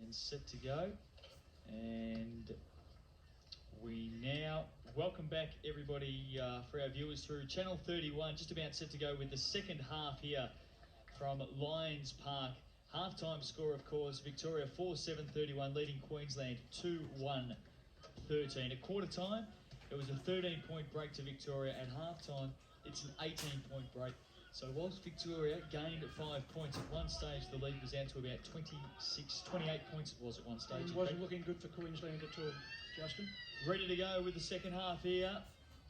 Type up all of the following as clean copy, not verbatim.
and set to go. And we now welcome back everybody for our viewers through Channel 31, just about set to go with the second half here from Lions Park. Half-time score, of course, Victoria 4-7-31, leading Queensland 2-1-13. At quarter time, it was a 13-point break to Victoria. At half-time, it's an 18-point break. So whilst Victoria gained 5 points, at one stage the lead was out to about 28 points it was at one stage. It wasn't looking good for Queensland at all, Justin. Ready to go with the second half here.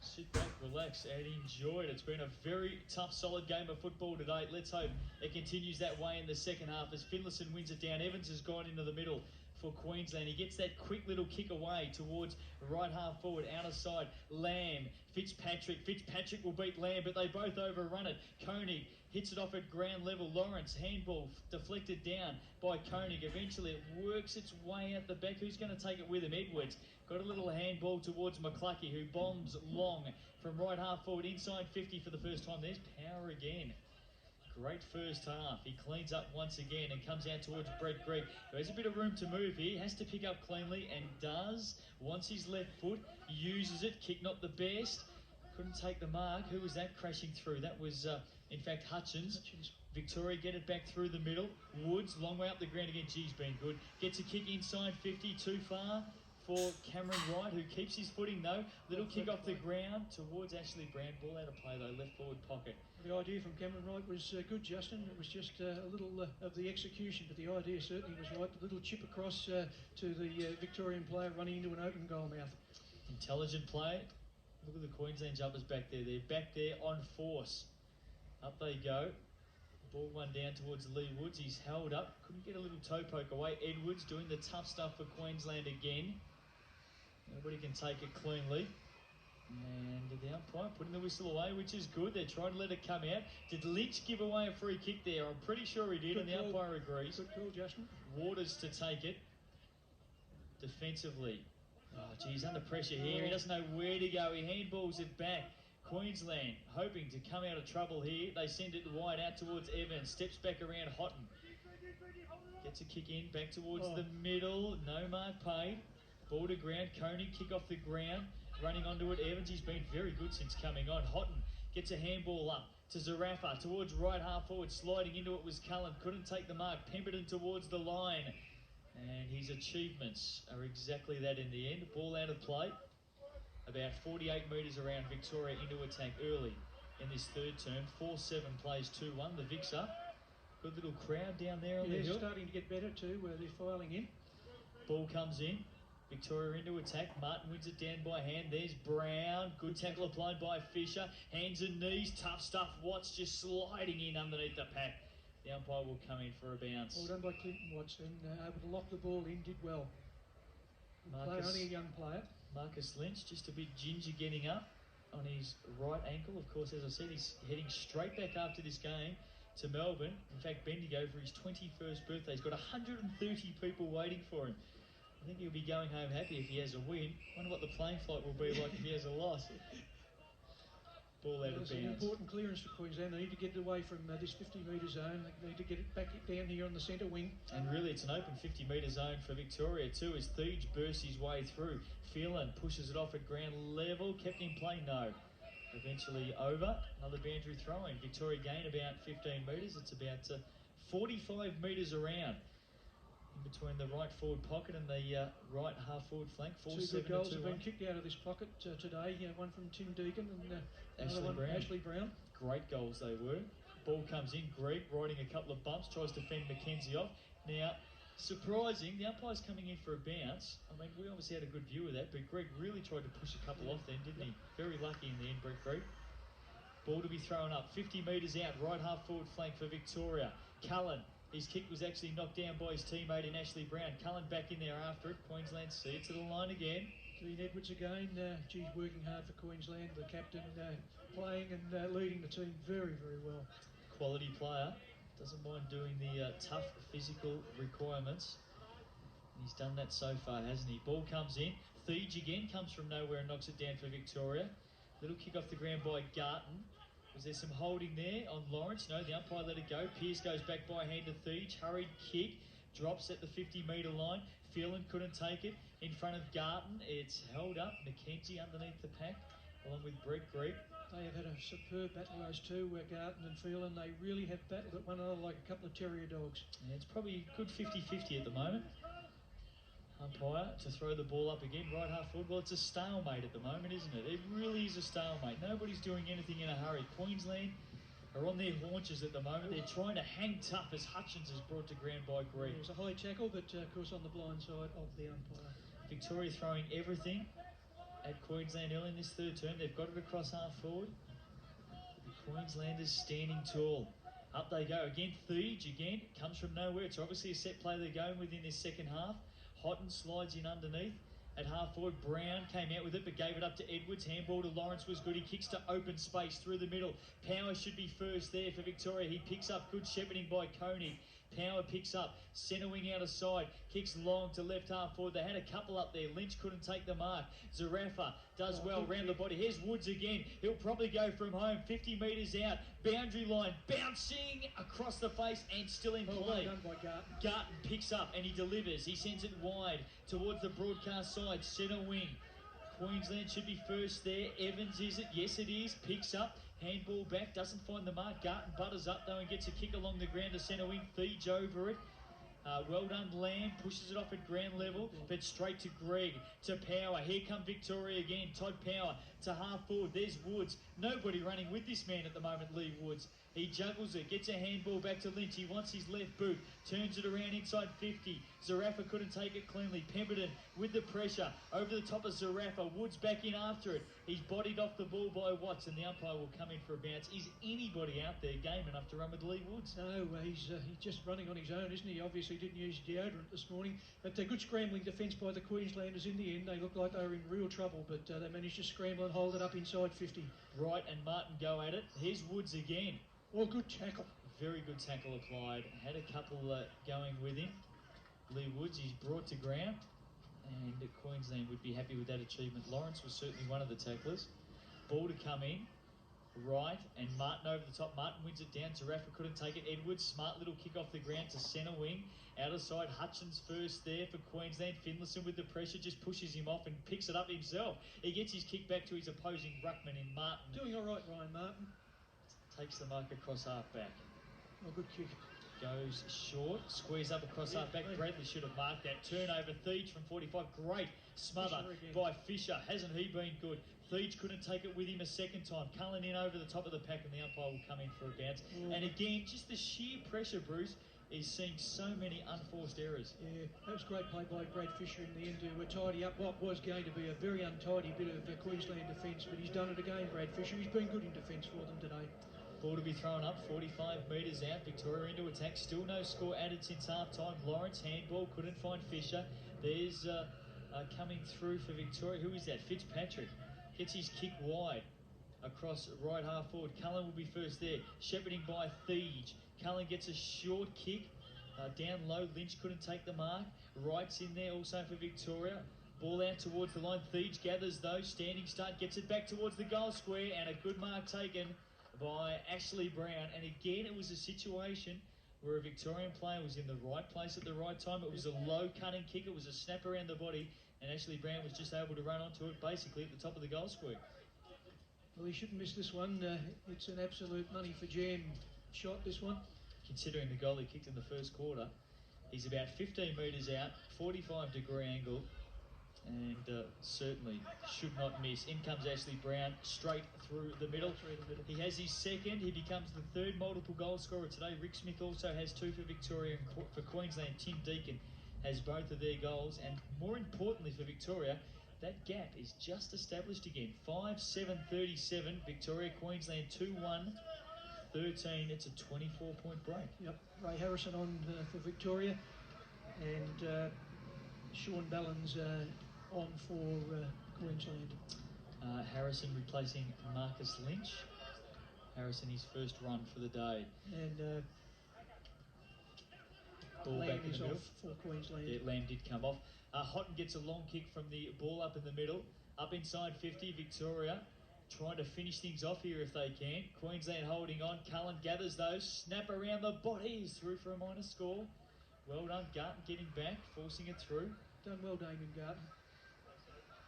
Sit back, relax and enjoy it. It's been a very tough, solid game of football today. Let's hope it continues that way in the second half as Finlayson wins it down. Evans has gone into the middle for Queensland. He gets that quick little kick away towards right half forward, outer side. Lamb, Fitzpatrick will beat Lamb, but they both overrun it. Koenig hits it off at ground level. Lawrence, handball deflected down by Koenig. Eventually it works its way out the back. Who's going to take it with him? Edwards got a little handball towards McCluckey, who bombs long from right half forward, inside 50 for the first time. There's power again. Great first half. He cleans up once again and comes out towards Brett Gregg, who has a bit of room to move here. He has to pick up cleanly and does. Once his left foot, uses it. Kick not the best. Couldn't take the mark. Who was that crashing through? That was, in fact, Hutchins. Victoria get it back through the middle. Woods, long way up the ground again. G's been good. Gets a kick inside 50, too far for Cameron Wright, who keeps his footing though. Little kick off the ground towards Ashley Brown. Ball out of play though, left forward pocket. The idea from Cameron Wright was good, Justin. It was just a little of the execution, but the idea certainly was right. The little chip across to the Victorian player running into an open goal mouth. Intelligent play. Look at the Queensland jumpers back there. They're back there on force. Up they go. Ball one down towards Lee Woods. He's held up. Couldn't get a little toe poke away. Edwards doing the tough stuff for Queensland again. Nobody can take it cleanly. And the umpire putting the whistle away, which is good. They're trying to let it come out. Did Lynch give away a free kick there? I'm pretty sure he did, and the umpire agrees. Good call, Justin. Waters to take it. Defensively. Oh, geez, under pressure here. He doesn't know where to go. He handballs it back. Queensland hoping to come out of trouble here. They send it wide out towards Evans. Steps back around Houghton. Gets a kick in, back towards the middle. No mark paid. Ball to ground. Koenig kick off the ground. Running onto it. Evans, he's been very good since coming on. Houghton gets a handball up to Zarafa. Towards right half forward. Sliding into it was Cullen. Couldn't take the mark. Pemberton towards the line. And his achievements are exactly that in the end. Ball out of play. About 48 metres around Victoria into attack early in this third term. 4-7 plays 2-1. The Vicks up. Good little crowd down there on the hill. They're starting to get better too, where they're filing in. Ball comes in. Victoria into attack. Martin wins it down by hand. There's Brown. Good tackle applied by Fisher. Hands and knees. Tough stuff. Watts just sliding in underneath the pack. The umpire will come in for a bounce. Well done by Clinton Watson. Able to lock the ball in. Did well. Only a young player. Marcus Lynch, just a bit ginger getting up on his right ankle. Of course, as I said, he's heading straight back after this game to Melbourne. In fact, Bendigo for his 21st birthday. He's got 130 people waiting for him. I think he'll be going home happy if he has a win. Wonder what the plane flight will be like if he has a loss. Ball out of bounds. It's an important clearance for Queensland. They need to get it away from this 50-metre zone. They need to get it back down here on the centre wing. And really, it's an open 50-metre zone for Victoria too, as Theege bursts his way through. Phelan pushes it off at ground level. Kept in play? No. Eventually over. Another boundary throw-in. Victoria gain about 15 metres. It's about 45 metres around in between the right forward pocket and the right half forward flank. 4-7 Two good goals have 2-1. been kicked out of this pocket today. One from Tim Deacon and Ashley Brown. Great goals they were. Ball comes in. Greg riding a couple of bumps. Tries to fend Mackenzie off. Now, surprising, the umpire's coming in for a bounce. I mean, we obviously had a good view of that, but Greg really tried to push a couple off then, didn't he? Very lucky in the end, Brett Greg. Ball to be thrown up. 50 metres out. Right half forward flank for Victoria. Cullen. His kick was actually knocked down by his teammate in Ashley Brown. Cullen back in there after it. Queensland see it to the line again. Dean Edwards again. She's working hard for Queensland. The captain playing and leading the team very, very well. Quality player. Doesn't mind doing the tough physical requirements. He's done that so far, hasn't he? Ball comes in. Theege again comes from nowhere and knocks it down for Victoria. Little kick off the ground by Garton. Was there some holding there on Lawrence? No, the umpire let it go. Pearce goes back by hand to Theege. Hurried kick. drops at the 50-metre line. Phelan couldn't take it. In front of Garton, it's held up. Mackenzie underneath the pack, along with Brett Greig. They have had a superb battle, those two, Garton and Phelan. They really have battled at one another like a couple of terrier dogs. And it's probably a good 50-50 at the moment. Umpire to throw the ball up again, right half forward. Well, it's a stalemate at the moment, isn't it? It really is a stalemate. Nobody's doing anything in a hurry. Queensland are on their haunches at the moment. They're trying to hang tough as Hutchins is brought to ground by Greig. It was a high tackle, but of course on the blind side of the umpire. Victoria throwing everything at Queensland early in this third term. They've got it across half forward. The Queenslanders standing tall. Up they go again. Theege again comes from nowhere. It's obviously a set play they're going with in this second half. Houghton slides in underneath. At half forward, Brown came out with it but gave it up to Edwards. Handball to Lawrence was good. He kicks to open space through the middle. Power should be first there for Victoria. He picks up good shepherding by Koenig. Power picks up. Centre wing out of side. Kicks long to left half forward. They had a couple up there. Lynch couldn't take the mark. Zarafa does well round the body. Here's Woods again. He'll probably go from home. 50 metres out. Boundary line. Bouncing across the face and still in play. Well done by Garton. Garton picks up and he delivers. He sends it wide towards the broadcast side. Centre wing. Queensland should be first there. Evans is it? Yes, it is. Picks up. Handball back. Doesn't find the mark. Garton butters up though and gets a kick along the ground to centre wing. Theege over it. Well done, Lamb. Pushes it off at ground level, but straight to Greig, to Power. Here come Victoria again. Todd Power to half forward. There's Woods. Nobody running with this man at the moment, Lee Woods. He juggles it, gets a handball back to Lynch. He wants his left boot, turns it around inside 50. Zarafa couldn't take it cleanly. Pemberton with the pressure over the top of Zarafa. Woods back in after it. He's bodied off the ball by Watts, and the umpire will come in for a bounce. Is anybody out there game enough to run with Lee Woods? No, he's just running on his own, isn't he? Obviously didn't use deodorant this morning. But a good scrambling defence by the Queenslanders in the end. They looked like they were in real trouble, but they managed to scramble and hold it up inside 50. Wright and Martin go at it. Here's Woods again. Oh, good tackle. Very good tackle applied. Had a couple going with him. Lee Woods, he's brought to ground. And Queensland would be happy with that achievement. Lawrence was certainly one of the tacklers. Ball to come in. Wright and Martin over the top. Martin wins it down. Zarafa couldn't take it. Edwards, smart little kick off the ground to centre wing. Out of side, Hutchins first there for Queensland. Finlayson with the pressure just pushes him off and picks it up himself. He gets his kick back to his opposing ruckman in Martin. Doing all right, Ryan Martin. Takes the mark across half-back. Oh, good kick. Goes short, squeeze up across half-back. Bradley should have marked that. Turnover, Theege from 45. Great smother by Fisher. Hasn't he been good? Theege couldn't take it with him a second time. Cullen in over the top of the pack and the umpire will come in for a bounce. And again, just the sheer pressure, Bruce, is seeing so many unforced errors. Yeah, that was great play by Brad Fisher in the end to tidy up what was going to be a very untidy bit of Queensland defence, but he's done it again, Brad Fisher. He's been good in defence for them today. Ball to be thrown up, 45 metres out. Victoria into attack. Still no score added since half-time. Lawrence handball, couldn't find Fisher. There's coming through for Victoria. Who is that? Fitzpatrick. Gets his kick wide across right half forward. Cullen will be first there. Shepherding by Theege. Cullen gets a short kick. Down low, Lynch couldn't take the mark. Wright's in there also for Victoria. Ball out towards the line. Theege gathers though. Standing start, gets it back towards the goal square. And a good mark taken by Ashley Brown. And again, it was a situation where a Victorian player was in the right place at the right time. It was a low cutting kick. It was a snap around the body. And Ashley Brown was just able to run onto it basically at the top of the goal square. Well, he shouldn't miss this one. It's an absolute money for jam shot, this one. Considering the goal he kicked in the first quarter, he's about 15 metres out, 45-degree angle, and certainly should not miss. In comes Ashley Brown, straight through the middle. He has his second. He becomes the third multiple goal scorer today. Rick Smith also has two for Victoria, and for Queensland, Tim Deacon has both of their goals. And more importantly for Victoria, that gap is just established again. 5-7-37, Victoria, Queensland 2-1. 13, it's a 24-point break. Yep, Ray Harrison on for Victoria, and Sean Ballins on for Queensland. Harrison replacing Marcus Lynch. Harrison his first run for the day. And ball Lamb back in is the middle. off for Queensland. Yeah, Lamb did come off. Houghton gets a long kick from the ball up in the middle. Up inside 50, Victoria trying to finish things off here if they can. Queensland holding on. Cullen gathers those. Snap around the body. He's through for a minor score. Well done, Garton getting back, forcing it through. Done well, Damien Garton.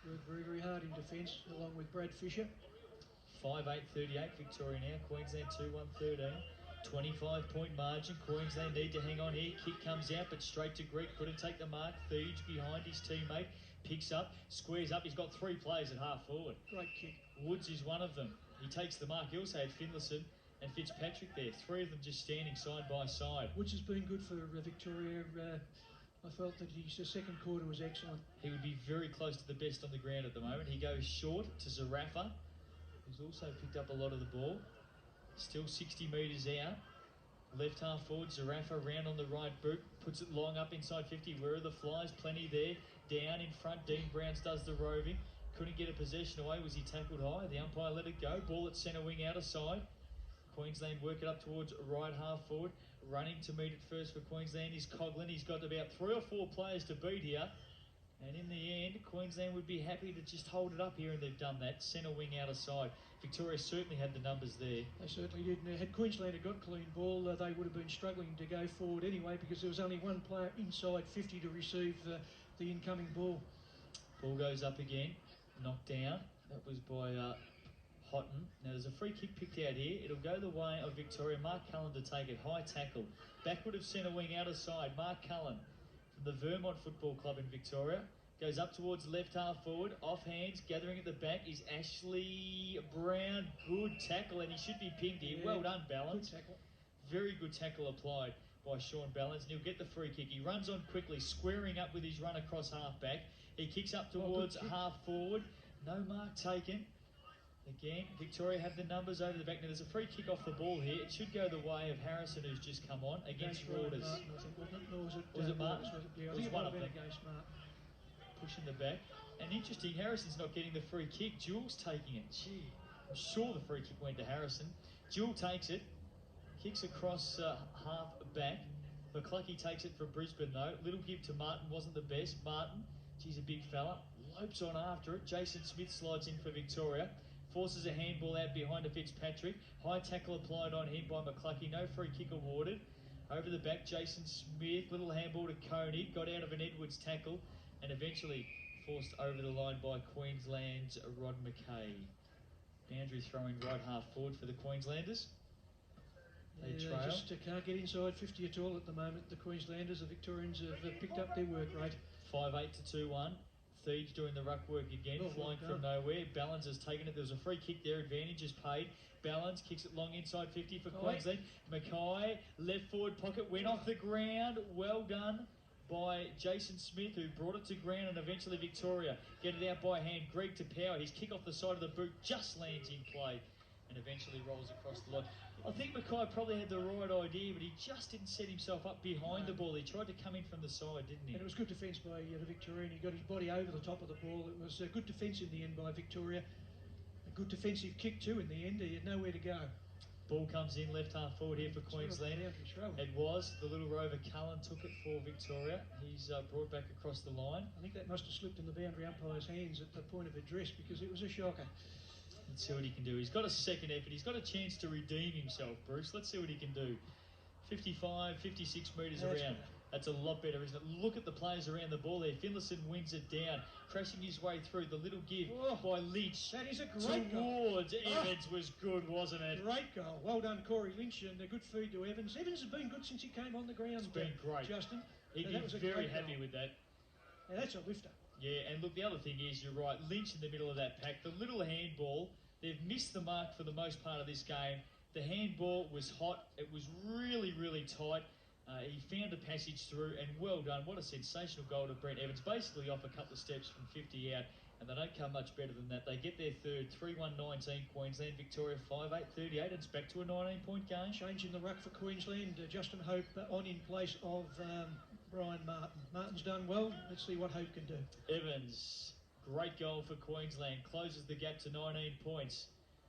Worked very, very hard in defence, along with Brad Fisher. 5-8-38 Victoria now. Queensland 2-1-13. 25-point margin. Queensland need to hang on here. Kick comes out, but straight to Greg. Couldn't take the mark. Theeds behind his teammate. Picks up, squares up. He's got 3 players at half forward. Great kick. Woods is one of them. He takes the mark. He also had Finlayson and Fitzpatrick there. 3 of them just standing side by side. Woods has been good for Victoria. I felt that his second quarter was excellent. He would be very close to the best on the ground at the moment. He goes short to Zarafa, who's also picked up a lot of the ball. Still 60 metres out. Left half forward, Zarafa round on the right boot. Puts it long up inside 50. Where are the flies? Plenty there. Down in front, Dean Browns does the roving. Couldn't get a possession away. Was he tackled high? The umpire let it go. Ball at centre wing outer side. Queensland work it up towards right half forward. Running to meet it first for Queensland is Coughlin. He's got about 3 or 4 players to beat here. And in the end, Queensland would be happy to just hold it up here, and they've done that. Centre wing outer side. Victoria certainly had the numbers there. They certainly did. And had Queensland had got clean ball, they would have been struggling to go forward anyway, because there was only one player inside 50 to receive the incoming ball. Ball goes up again. Knocked down. That was by Houghton. Now there's a free kick picked out here. It'll go the way of Victoria. Mark Cullen to take it. High tackle. Backward of centre wing outer side. Mark Cullen from the Vermont Football Club in Victoria. Goes up towards left half forward. Off hands. Gathering at the back is Ashley Brown. Good tackle, and he should be pinned here. Yeah, well done, Ballance. Good tackle. Very good tackle applied by Sean Ballance, and he'll get the free kick. He runs on quickly, squaring up with his run across half back. He kicks up towards half forward. No mark taken. Again, Victoria have the numbers over the back. Now there's a free kick off the ball here. It should go the way of Harrison, who's just come on, against Waters. Was it Martin? Yeah, It was one of them. Against Martin. Pushing the back. And interesting, Harrison's not getting the free kick. Jewell's taking it. Gee, I'm sure the free kick went to Harrison. Jewell takes it. Kicks across half back. McClucky takes it from Brisbane though. Little give to Martin wasn't the best. Martin, she's a big fella, lopes on after it. Jason Smith slides in for Victoria. Forces a handball out behind to Fitzpatrick. High tackle applied on him by McClucky. No free kick awarded. Over the back, Jason Smith. Little handball to Coney. Got out of an Edwards tackle and eventually forced over the line by Queensland's Rod McKay. Boundary throwing right half forward for the Queenslanders. They trail. Just can't get inside 50 at all at the moment. The Queenslanders, the Victorians have picked up their work rate. 5-8 to 2-1. Theeds doing the ruck work again, flying from nowhere. Ballance has taken it. There was a free kick there. Advantage is paid. Ballance kicks it long inside 50 for Queensland. Mackay, left forward pocket, went off the ground. Well done by Jason Smith, who brought it to ground, and eventually Victoria get it out by hand. Greg to power. His kick off the side of the boot just lands in play and eventually rolls across the line. I think Mackay probably had the right idea, but he just didn't set himself up behind the ball. He tried to come in from the side, didn't he? And it was good defence by the Victorian. He got his body over the top of the ball. It was a good defence in the end by Victoria. A good defensive kick too in the end. He had nowhere to go. Ball comes in left half forward here for Queensland. It was. The little rover Cullen took it for Victoria. He's brought back across the line. I think that must have slipped in the boundary umpire's hands at the point of address, because it was a shocker. Let's see what he can do. He's got a second effort. He's got a chance to redeem himself, Bruce. Let's see what he can do. 55, 56 metres around. That's a lot better, isn't it? Look at the players around the ball there. Finlayson wins it down, crashing his way through. The little give by Lynch. That is a great towards goal. Evans was good, wasn't it? Great goal. Well done, Corey Lynch, and a good feed to Evans. Evans has been good since he came on the ground. It's been great. Justin. He'd be very happy with that. Yeah, that's a lifter. Yeah, and look, the other thing is, you're right, Lynch in the middle of that pack. The little handball, they've missed the mark for the most part of this game. The handball was hot. It was really, really tight. He found a passage through, and well done. What a sensational goal to Brent Evans. Basically off a couple of steps from 50 out, and they don't come much better than that. They get their third, 3-1-19 Queensland. Victoria 5-8-38. It's back to a 19-point game. Change in the ruck for Queensland. Justin Hope on in place of Brian Martin. Martin's done well. Let's see what Hope can do. Evans, great goal for Queensland. Closes the gap to 19 points.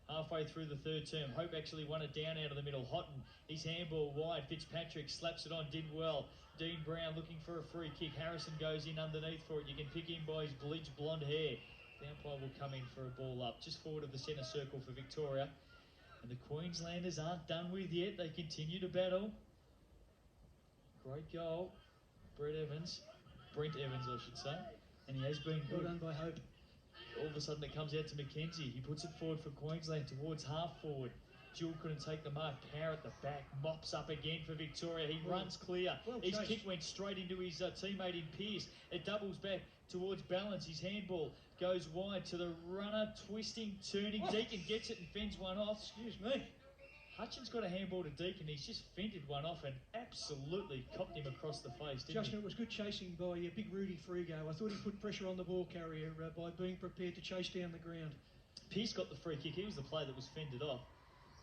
Halfway through the third term, Hope actually won it down out of the middle. Houghton, his handball wide. Fitzpatrick slaps it on, did well. Dean Brown looking for a free kick. Harrison goes in underneath for it. You can pick him by his bleached blonde hair. The umpire will come in for a ball up, just forward of the centre circle for Victoria. And the Queenslanders aren't done with yet. They continue to battle. Great goal. Brent Evans, I should say, and he has been Well good. done by Hope. All of a sudden it comes out to McKenzie. He puts it forward for Queensland towards half forward. Jewell couldn't take the mark. Power at the back. Mops up again for Victoria. He runs clear. His chased. kick went straight into his teammate in Pearce. It doubles back towards balance. His handball goes wide to the runner. Twisting, turning. Deacon gets it and fends one off. Excuse me. Hutchins got a handball to Deacon. He's just fended one off and absolutely copped him across the face, didn't Justin, he? it was good chasing by big Rudy Frigo. I thought he put pressure on the ball carrier by being prepared to chase down the ground. Pearce got the free kick. He was the player that was fended off.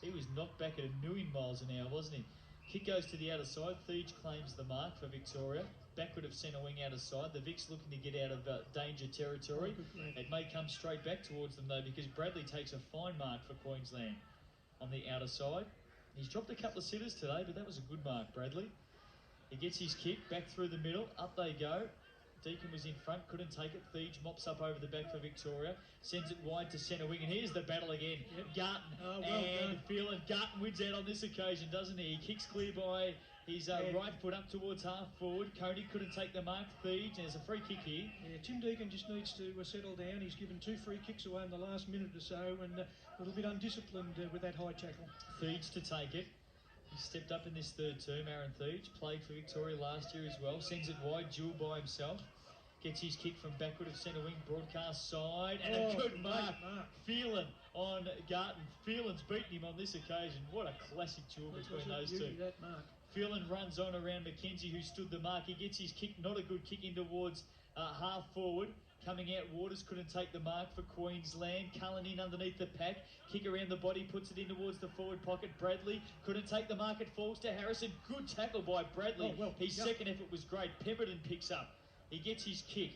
He was knocked back at a million miles an hour, wasn't he? Kick goes to the outer side. Theege claims the mark for Victoria. Backward of centre wing outer side. The Vic's looking to get out of danger territory. It may come straight back towards them though, because Bradley takes a fine mark for Queensland on the outer side. He's dropped a couple of sitters today, but that was a good mark, Bradley. He gets his kick back through the middle. Up they go. Deacon was in front, couldn't take it. Theege mops up over the back for Victoria, sends it wide to centre wing, and here's the battle again. Garton and Phelan. Garton wins out on this occasion, doesn't he? He kicks clear by his right foot up towards half forward. Cody couldn't take the mark. Theege, and there's a free kick here. Yeah, Tim Deacon just needs to settle down. He's given 2 free kicks away in the last minute or so, and a little bit undisciplined with that high tackle. Theege to take it. He stepped up in this third term, Aaron Theege. Played for Victoria last year as well. Sends it wide, Jewell by himself. Gets his kick from backward of centre wing, broadcast side, and a good mark. Phelan on Garton. Phelan's beaten him on this occasion. What a classic duel between those two. That mark. Phelan runs on around McKenzie, who stood the mark. He gets his kick, not a good kick, in towards half forward. Coming out, Waters couldn't take the mark for Queensland. Cullen in underneath the pack. Kick around the body, puts it in towards the forward pocket. Bradley couldn't take the mark. It falls to Harrison. Good tackle by Bradley. His second effort was great. Pemberton picks up. He gets his kick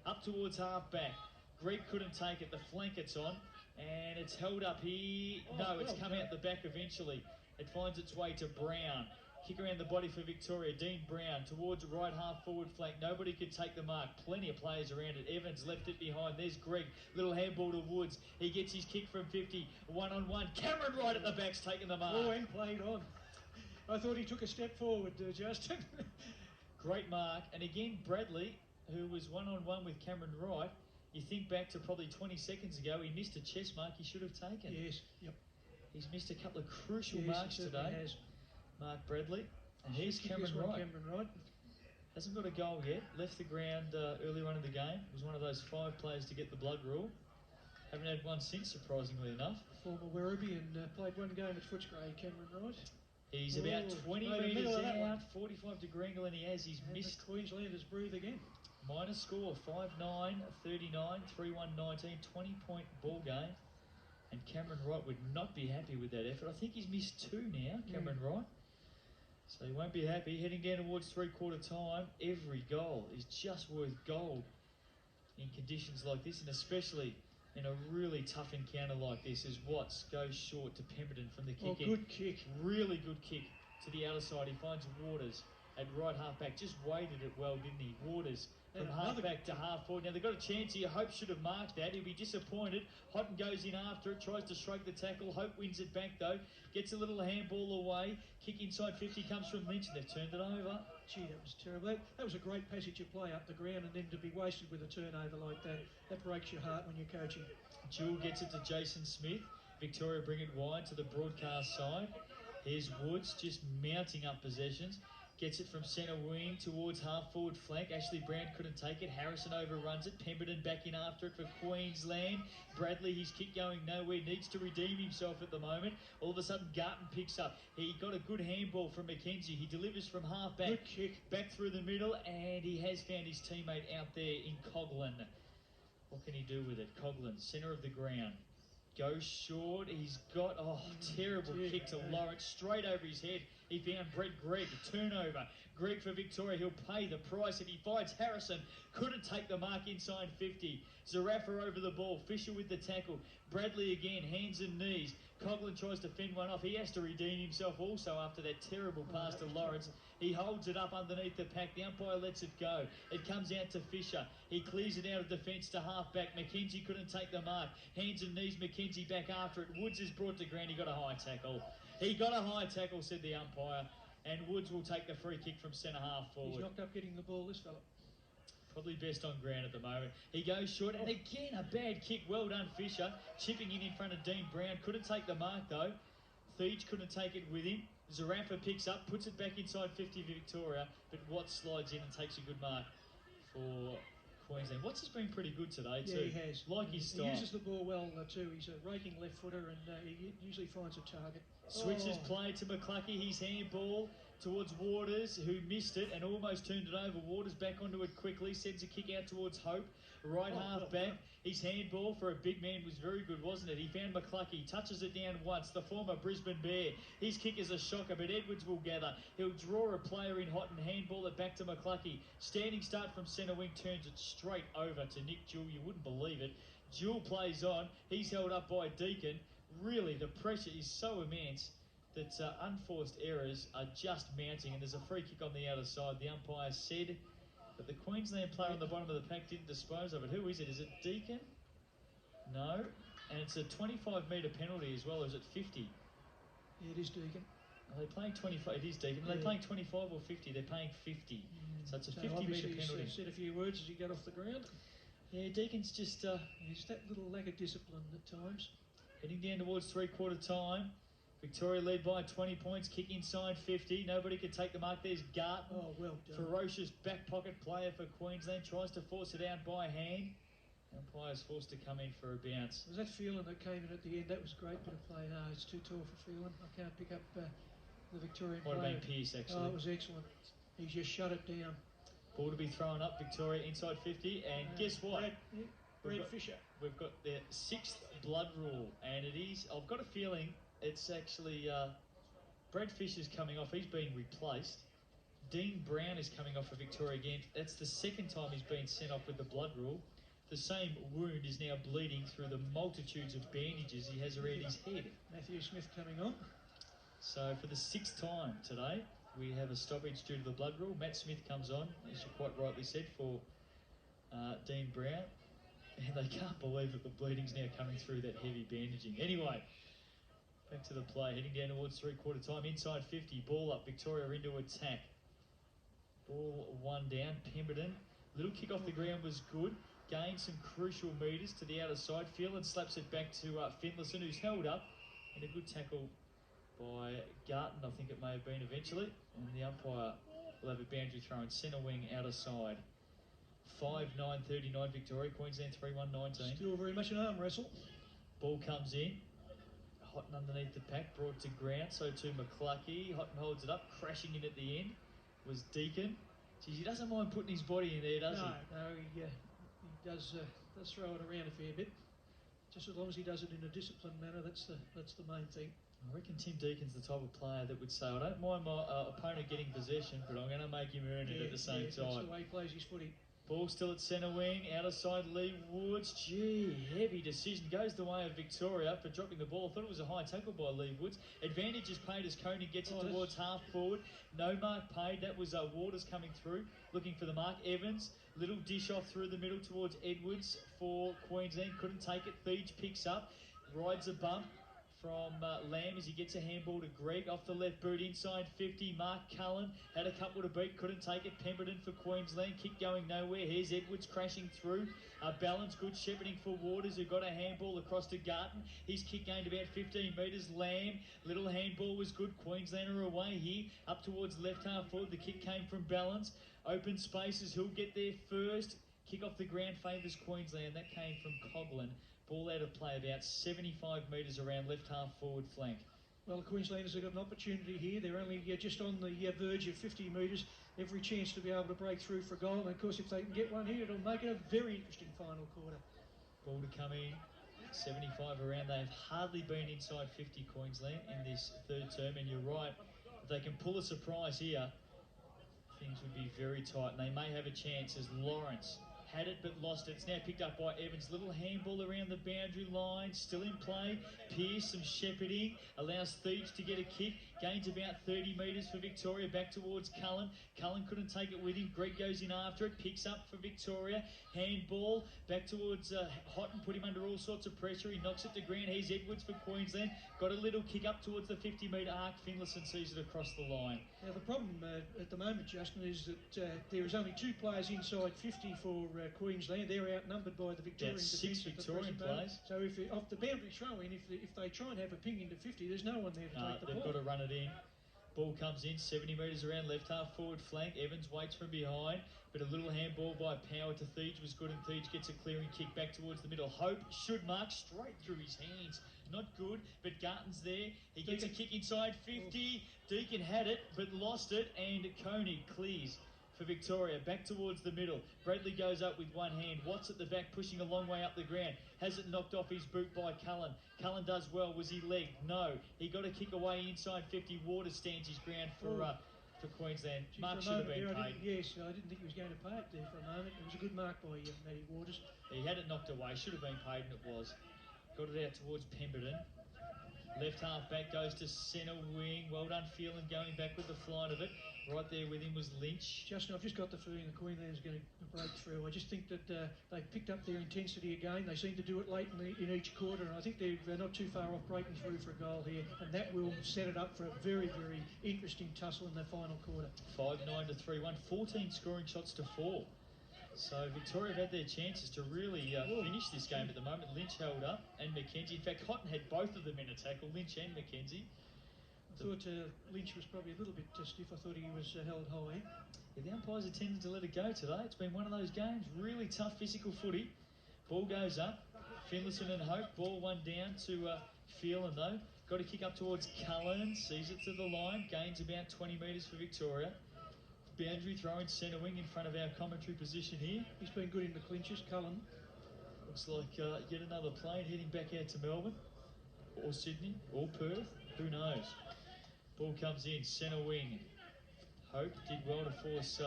up towards half back. Greg couldn't take it. The flank it's on. And it's held up here. No, it's come out the back eventually. It finds its way to Brown. Kick around the body for Victoria. Dean Brown towards right half forward flank. Nobody could take the mark. Plenty of players around it. Evans left it behind. There's Greg. Little handball to Woods. He gets his kick from 50. 1-on-1. Cameron right at the back's taking the mark. And played on. I thought he took a step forward, Justin. Great mark. And again, Bradley, who was 1-on-1 with Cameron Wright, you think back to probably 20 seconds ago, he missed a chest mark he should have taken. Yes, yep. He's missed a couple of crucial marks today. Has. Mark Bradley. And here's Cameron Wright. Cameron Wright. Hasn't got a goal yet. Left the ground earlier on in the game. Was one of those 5 players to get the blood rule. Haven't had one since, surprisingly enough. Former Werribee and played 1 game at Footscray, Cameron Wright. He's about 20 metres out, 45 to Grangle, and he's missed. The Queenslanders breathe again. Minor score, 5-9, 39, 3-1, 19, 20-point ball game. And Cameron Wright would not be happy with that effort. I think he's missed 2 now, Cameron Wright. So he won't be happy. Heading down towards 3/4 time, every goal is just worth gold in conditions like this, and especially in a really tough encounter like this, as Watts goes short to Pemberton from the kick in. Good kick. Really good kick to the outer side. He finds Waters at right half back. Just weighted it well, didn't he? Waters from half back to half forward. Now they've got a chance here. Hope should have marked that. He'll be disappointed. Houghton goes in after it, tries to shrug the tackle. Hope wins it back though. Gets a little handball away. Kick inside 50 comes from Lynch, and they've turned it over. Gee, that was terrible. That was a great passage of play up the ground, and then to be wasted with a turnover like that breaks your heart when you're coaching. Jewell gets it to Jason Smith. Victoria bring it wide to the broadcast side. Here's Woods just mounting up possessions. Gets it from centre wing towards half forward flank. Ashley Brown couldn't take it. Harrison overruns it. Pemberton back in after it for Queensland. Bradley, his kick going nowhere. Needs to redeem himself at the moment. All of a sudden, Garton picks up. He got a good handball from McKenzie. He delivers from half back. Good kick. Back through the middle, and he has found his teammate out there in Coghlan. What can he do with it? Coghlan, centre of the ground. Goes short. He's got, terrible kick to Lawrence. Straight over his head. He found Brett Gregg. Turnover. Gregg for Victoria. He'll pay the price, and he finds Harrison. Couldn't take the mark inside 50. Zarafa over the ball. Fisher with the tackle. Bradley again. Hands and knees. Coghlan tries to fend one off. He has to redeem himself also after that terrible pass to Lawrence. He holds it up underneath the pack. The umpire lets it go. It comes out to Fisher. He clears it out of defence to half-back. McKenzie couldn't take the mark. Hands and knees. McKenzie back after it. Woods is brought to ground. He got a high tackle. He got a high tackle, said the umpire. and Woods will take the free kick from centre half He's forward. knocked up getting the ball, this fella. Probably best on ground at the moment. He goes short, and again a bad kick. Well done, Fisher. Chipping in front of Dean Brown. Couldn't take the mark though. Theach couldn't take it with him. Zarafa picks up, puts it back inside 50 Victoria, but Watts slides in and takes a good mark for Queensland. Watts has been pretty good today too. Yeah, he has. Like his style. He uses the ball well too. He's a raking left footer, and he usually finds a target. Switches play to McClucky. His handball towards Waters, who missed it and almost turned it over. Waters back onto it quickly, sends a kick out towards Hope. Right half back. His handball for a big man was very good, wasn't it? He found McClucky, touches it down once. The former Brisbane Bear. His kick is a shocker, but Edwards will gather. He'll draw a player in hot and handball it back to McClucky. Standing start from centre wing, turns it straight over to Nick Jewell. You wouldn't believe it. Jewell plays on. He's held up by Deacon. Really, the pressure is so immense that unforced errors are just mounting, and there's a free kick on the outer side. The umpire said that the Queensland player on the bottom of the pack didn't dispose of it. Who is it? Is it Deacon? No. And it's a 25-metre penalty as well, or is it 50? Yeah, it is Deacon. Are they playing 25? It is Deacon. Are they playing 25 or 50? They're paying 50. So it's a 50-metre penalty. He's said a few words as he got off the ground. Yeah, Deacon's just It's that little lack of discipline at times. heading down towards three-quarter time. Victoria led by 20 points, kick inside 50. Nobody can take the mark. There's Garton. Oh, well done. Ferocious back pocket player for Queensland. Tries to force it out by hand. Umpire's forced to come in for a bounce. Was that Phelan that came in at the end? That was a great bit of play. No, it's too tall for Phelan. I can't pick up the Victorian Might player. have been Pearce, actually. Oh, it was excellent. He's just shut it down. Ball to be thrown up. Victoria inside 50. And guess what? Brad Fisher. We've got the 6th blood rule. And it is, I've got a feeling it's actually Brad Fisher's coming off. He's been replaced. Dean Brown is coming off for Victoria again. That's the second time he's been sent off with the blood rule. The same wound is now bleeding through the multitudes of bandages he has around his head. Matthew Smith coming on. So for the 6th time today, we have a stoppage due to the blood rule. Matt Smith comes on, as you quite rightly said, for Dean Brown. And they can't believe that the bleeding's now coming through that heavy bandaging. Anyway, back to the play, heading down towards three-quarter time. Inside 50, ball up, Victoria into attack. Ball one down, Pemberton. Little kick off the ground was good. Gained some crucial metres to the outer side. Phelan slaps it back to Finlayson, who's held up. And a good tackle by Garton, I think it may have been eventually. And the umpire will have a boundary throw in centre wing, outer side. 5-9-39 Victoria, Queensland 3-1-19. Still very much an arm wrestle. Ball comes in. Houghton underneath the pack, brought to ground, so to McClucky. Houghton holds it up, crashing in at the end was Deacon. Geez, he doesn't mind putting his body in there, does he? No, he does throw it around a fair bit. Just as long as he does it in a disciplined manner, that's the main thing. I reckon Tim Deacon's the type of player that would say, I don't mind my opponent getting possession, but I'm going to make him earn it at the same time. That's the way he plays his footy. Ball still at centre wing, outer side Lee Woods. Gee, heavy decision. Goes the way of Victoria for dropping the ball. I thought it was a high tackle by Lee Woods. Advantage is paid as Coney gets it towards half forward. No mark paid. That was Waters coming through, looking for the mark. Evans, little dish off through the middle towards Edwards for Queensland. Couldn't take it. Theach picks up, rides a bump from Lamb as he gets a handball to Greg off the left boot inside 50. Mark Cullen had a couple to beat, couldn't take it. Pemberton for Queensland, kick going nowhere. Here's Edwards crashing through. Balance good, shepherding for Waters, who got a handball across to Garton. His kick gained about 15 metres. Lamb, little handball was good. Queensland are away here, up towards left half forward. The kick came from Balance. Open spaces, who'll get there first. Kick off the ground favours Queensland. That came from Coghlan. Ball out of play about 75 metres around left half forward flank. Well, the Queenslanders have got an opportunity here. They're only just on the verge of 50 metres. Every chance to be able to break through for goal. And of course, if they can get one here, it'll make it a very interesting final quarter. Ball to come in, 75 around. They've hardly been inside 50 Queensland in this third term. And you're right, if they can pull a surprise here, things would be very tight. And they may have a chance as Lawrence had it but lost it. It's now picked up by Evans. Little handball around the boundary line, still in play. Pearce, some shepherding, allows Theach to get a kick. Gains about 30 metres for Victoria, back towards Cullen. Cullen couldn't take it with him. Greg goes in after it, picks up for Victoria. Handball, back towards Houghton, put him under all sorts of pressure. He knocks it to ground. Here's Edwards for Queensland. Got a little kick up towards the 50-metre arc. Finlayson sees it across the line. Now the problem at the moment, Justin, is that there is only 2 players inside 50 for Queensland. They're outnumbered by the Victorian That's defence 6 at the Victorian present moment. players. So if off the boundary throw-in, if they try and have a ping into 50, there's no one there to take the They've ball. got to run it in. Ball comes in, 70 metres around left half forward flank. Evans waits from behind, but a little handball by Power to Theach was good, and Theach gets a clearing kick back towards the middle. Hope should mark straight through his hands. Not good, but Garton's there. He gets a kick inside 50. Deacon had it, but lost it, and Koenig clears for Victoria, back towards the middle. Bradley goes up with one hand. Watts at the back, pushing a long way up the ground. Has it knocked off his boot by Cullen. Cullen does well. Was he legged? No. He got a kick away inside 50. Waters stands his ground for Queensland. Gee, Mark for a should have moment been there, paid. I didn't think he was going to pay it there for a moment. It was a good mark by Matty Waters. He had it knocked away. Should have been paid, and it was. Got it out towards Pemberton. Left half back goes to centre wing. Well done, Phelan, going back with the flight of it. Right there with him was Lynch. Justin, I've just got the feeling that Queensland's going to break through. I just think that they've picked up their intensity again. They seem to do it late in each quarter, and I think they're not too far off breaking through for a goal here, and that will set it up for a very, very interesting tussle in the final quarter. 5-9 to 3-1. 14 scoring shots to 4. So Victoria have had their chances to really finish this game at the moment. Lynch held up, and McKenzie. In fact, Houghton had both of them in a tackle, Lynch and McKenzie. I thought Lynch was probably a little bit stiff. I thought he was held high. Yeah, the umpires are tending to let it go today. It's been one of those games. Really tough physical footy. Ball goes up. Finlayson and Hope. Ball one down to Phelan, though. Got to kick up towards Cullen. Sees it to the line. Gains about 20 metres for Victoria. Boundary throw in centre wing in front of our commentary position here. He's been good in the clinches, Cullen. Looks like yet another plane heading back out to Melbourne. Or Sydney. Or Perth. Who knows? Ball comes in. Centre wing. Hope did well to force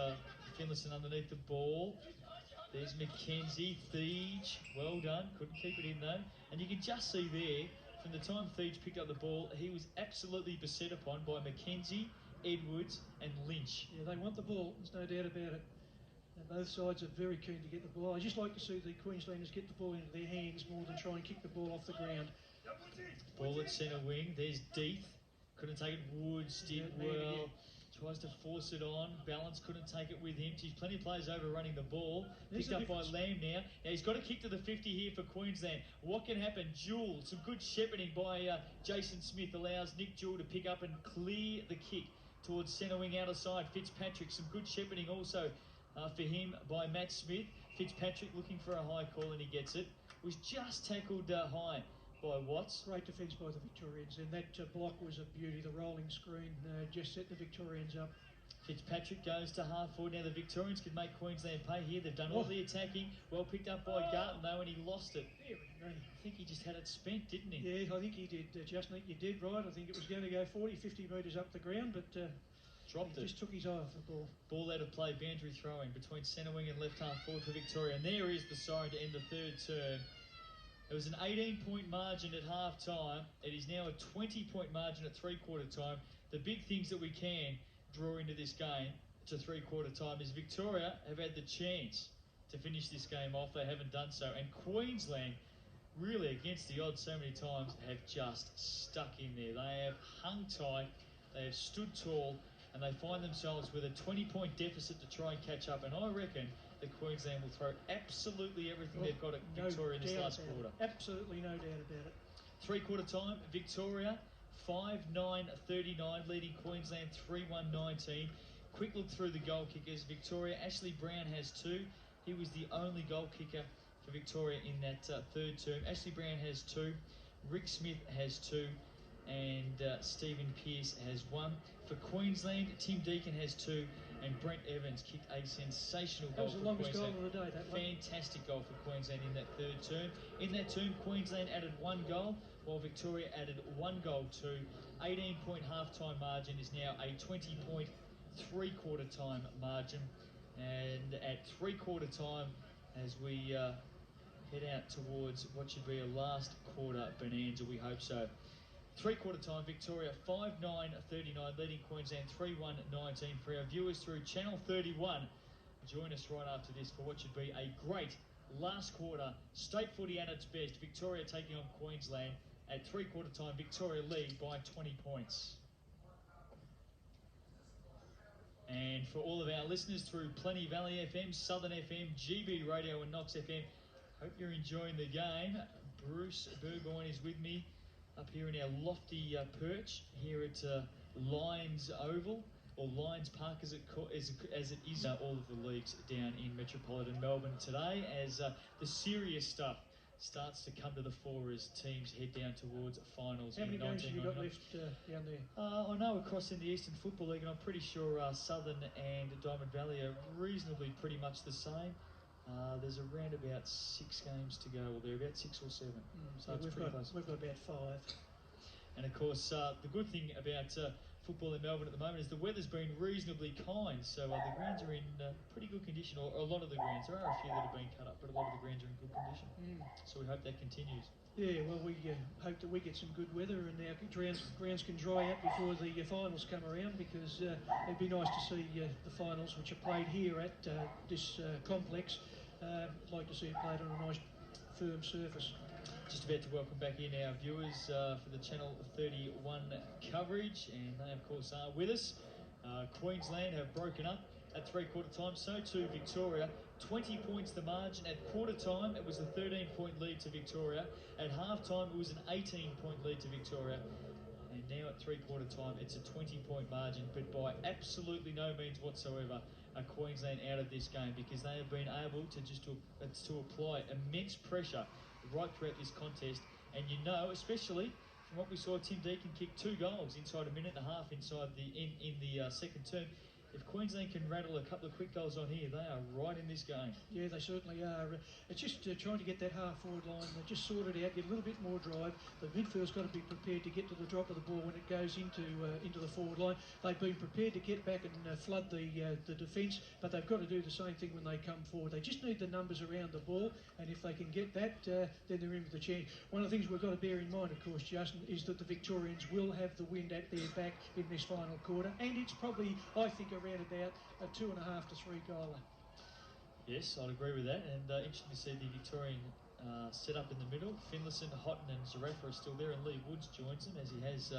Finlayson underneath the ball. There's McKenzie. Theach. Well done. Couldn't keep it in though. And you can just see there, from the time Theach picked up the ball, he was absolutely beset upon by McKenzie, Edwards and Lynch. Yeah, they want the ball, there's no doubt about it. And both sides are very keen to get the ball. I just like to see the Queenslanders get the ball into their hands more than try and kick the ball off the ground. Ball at centre wing. There's Deeth. Couldn't take it. Woods did well. Tries to force it on. Balance couldn't take it with him. He's plenty of players overrunning the ball. Picked up by Lamb now. Now he's got a kick to the 50 here for Queensland. What can happen? Jewell. Some good shepherding by Jason Smith allows Nick Jewell to pick up and clear the kick towards centre wing outer side. Fitzpatrick. Some good shepherding also for him by Matt Smith. Fitzpatrick looking for a high call and he gets it. Was just tackled high by Watts. Great defence by the Victorians, and that block was a beauty. The rolling screen just set the Victorians up. Fitzpatrick goes to half forward. Now the Victorians can make Queensland pay here. They've done all the attacking. Well picked up by Garton though, and he lost it. I think he just had it spent, didn't he? Yeah, I think he did, Justin. I think you did right. I think it was going to go 40, 50 metres up the ground, but dropped it. Just took his eye off the ball. Ball out of play, boundary throwing between centre wing and left half forward for Victoria. And there is the siren to end the third term. It was an 18-point margin at half-time. It is now a 20-point margin at three-quarter time. The big things that we can draw into this game to three-quarter time is Victoria have had the chance to finish this game off. They haven't done so. And Queensland, really against the odds so many times, have just stuck in there. They have hung tight. They have stood tall. And they find themselves with a 20-point deficit to try and catch up. And I reckon that Queensland will throw absolutely everything they've got at Victoria in this last quarter. Absolutely no doubt about it. Three-quarter time, Victoria 5-9-39, leading Queensland 3-1-19. Quick look through the goal kickers. Victoria, Ashley Brown has 2. He was the only goal kicker for Victoria in that third term. Ashley Brown has 2. Rick Smith has 2. And Stephen Pearce has 1. For Queensland, Tim Deacon has 2. And Brent Evans kicked a sensational goal for Queensland. That was the longest goal of the day, that one. Fantastic goal for Queensland in that third term. In that term, Queensland added 1 goal, while Victoria added 1 goal too. 18-point half-time margin is now a 20-point three-quarter time margin. And at three-quarter time, as we head out towards what should be a last quarter bonanza. We hope so. Three-quarter time, Victoria 5-9-39, leading Queensland 3-1-19. For our viewers through Channel 31, join us right after this for what should be a great last quarter. State footy at its best. Victoria taking on Queensland at three-quarter time. Victoria lead by 20 points. And for all of our listeners through Plenty Valley FM, Southern FM, GB Radio and Knox FM, hope you're enjoying the game. Bruce Burgoyne is with me up here in our lofty perch here at Lions Oval, or Lions Park as it is. All of the leagues down in metropolitan Melbourne today, as the serious stuff starts to come to the fore as teams head down towards finals. How many games have you got left down there? I know across in the Eastern Football League, and I'm pretty sure Southern and Diamond Valley are reasonably pretty much the same. There's around about 6 games to go, or they're about 6 or 7. So it's pretty close. We've got about 5. And of course, the good thing about football in Melbourne at the moment is the weather's been reasonably kind, so the grounds are in pretty good condition, or a lot of the grounds. There are a few that have been cut up, but a lot of the grounds are in good condition. So we hope that continues. Yeah, well, we hope that we get some good weather and our grounds can dry out before the finals come around, because it'd be nice to see the finals, which are played here at this complex. I'd like to see it played on a nice firm surface. Just about to welcome back in our viewers for the Channel 31 coverage, and they of course are with us. Queensland have broken up at three-quarter time, so too Victoria. 20 points the margin. At quarter time it was a 13-point lead to Victoria. At half time it was an 18-point lead to Victoria. And now at three-quarter time it's a 20-point margin, but by absolutely no means whatsoever are Queensland out of this game, because they have been able to apply immense pressure right throughout this contest. And you know, especially from what we saw, Tim Deacon kick 2 goals inside a minute and a half inside in the second term. If Queensland can rattle a couple of quick goals on here, they are right in this game. Yeah, they certainly are. It's just trying to get that half-forward line, just sort it out, get a little bit more drive. The midfield's got to be prepared to get to the drop of the ball when it goes into the forward line. They've been prepared to get back and flood the defence, but they've got to do the same thing when they come forward. They just need the numbers around the ball, and if they can get that, then they're in with the chance. One of the things we've got to bear in mind, of course, Justin, is that the Victorians will have the wind at their back in this final quarter, and it's probably, I think, around about a 2.5 to 3 goaler. Yes, I'd agree with that, and interesting to see the Victorian set up in the middle. Finlayson, Houghton and Zarafa are still there, and Lee Woods joins them, as he has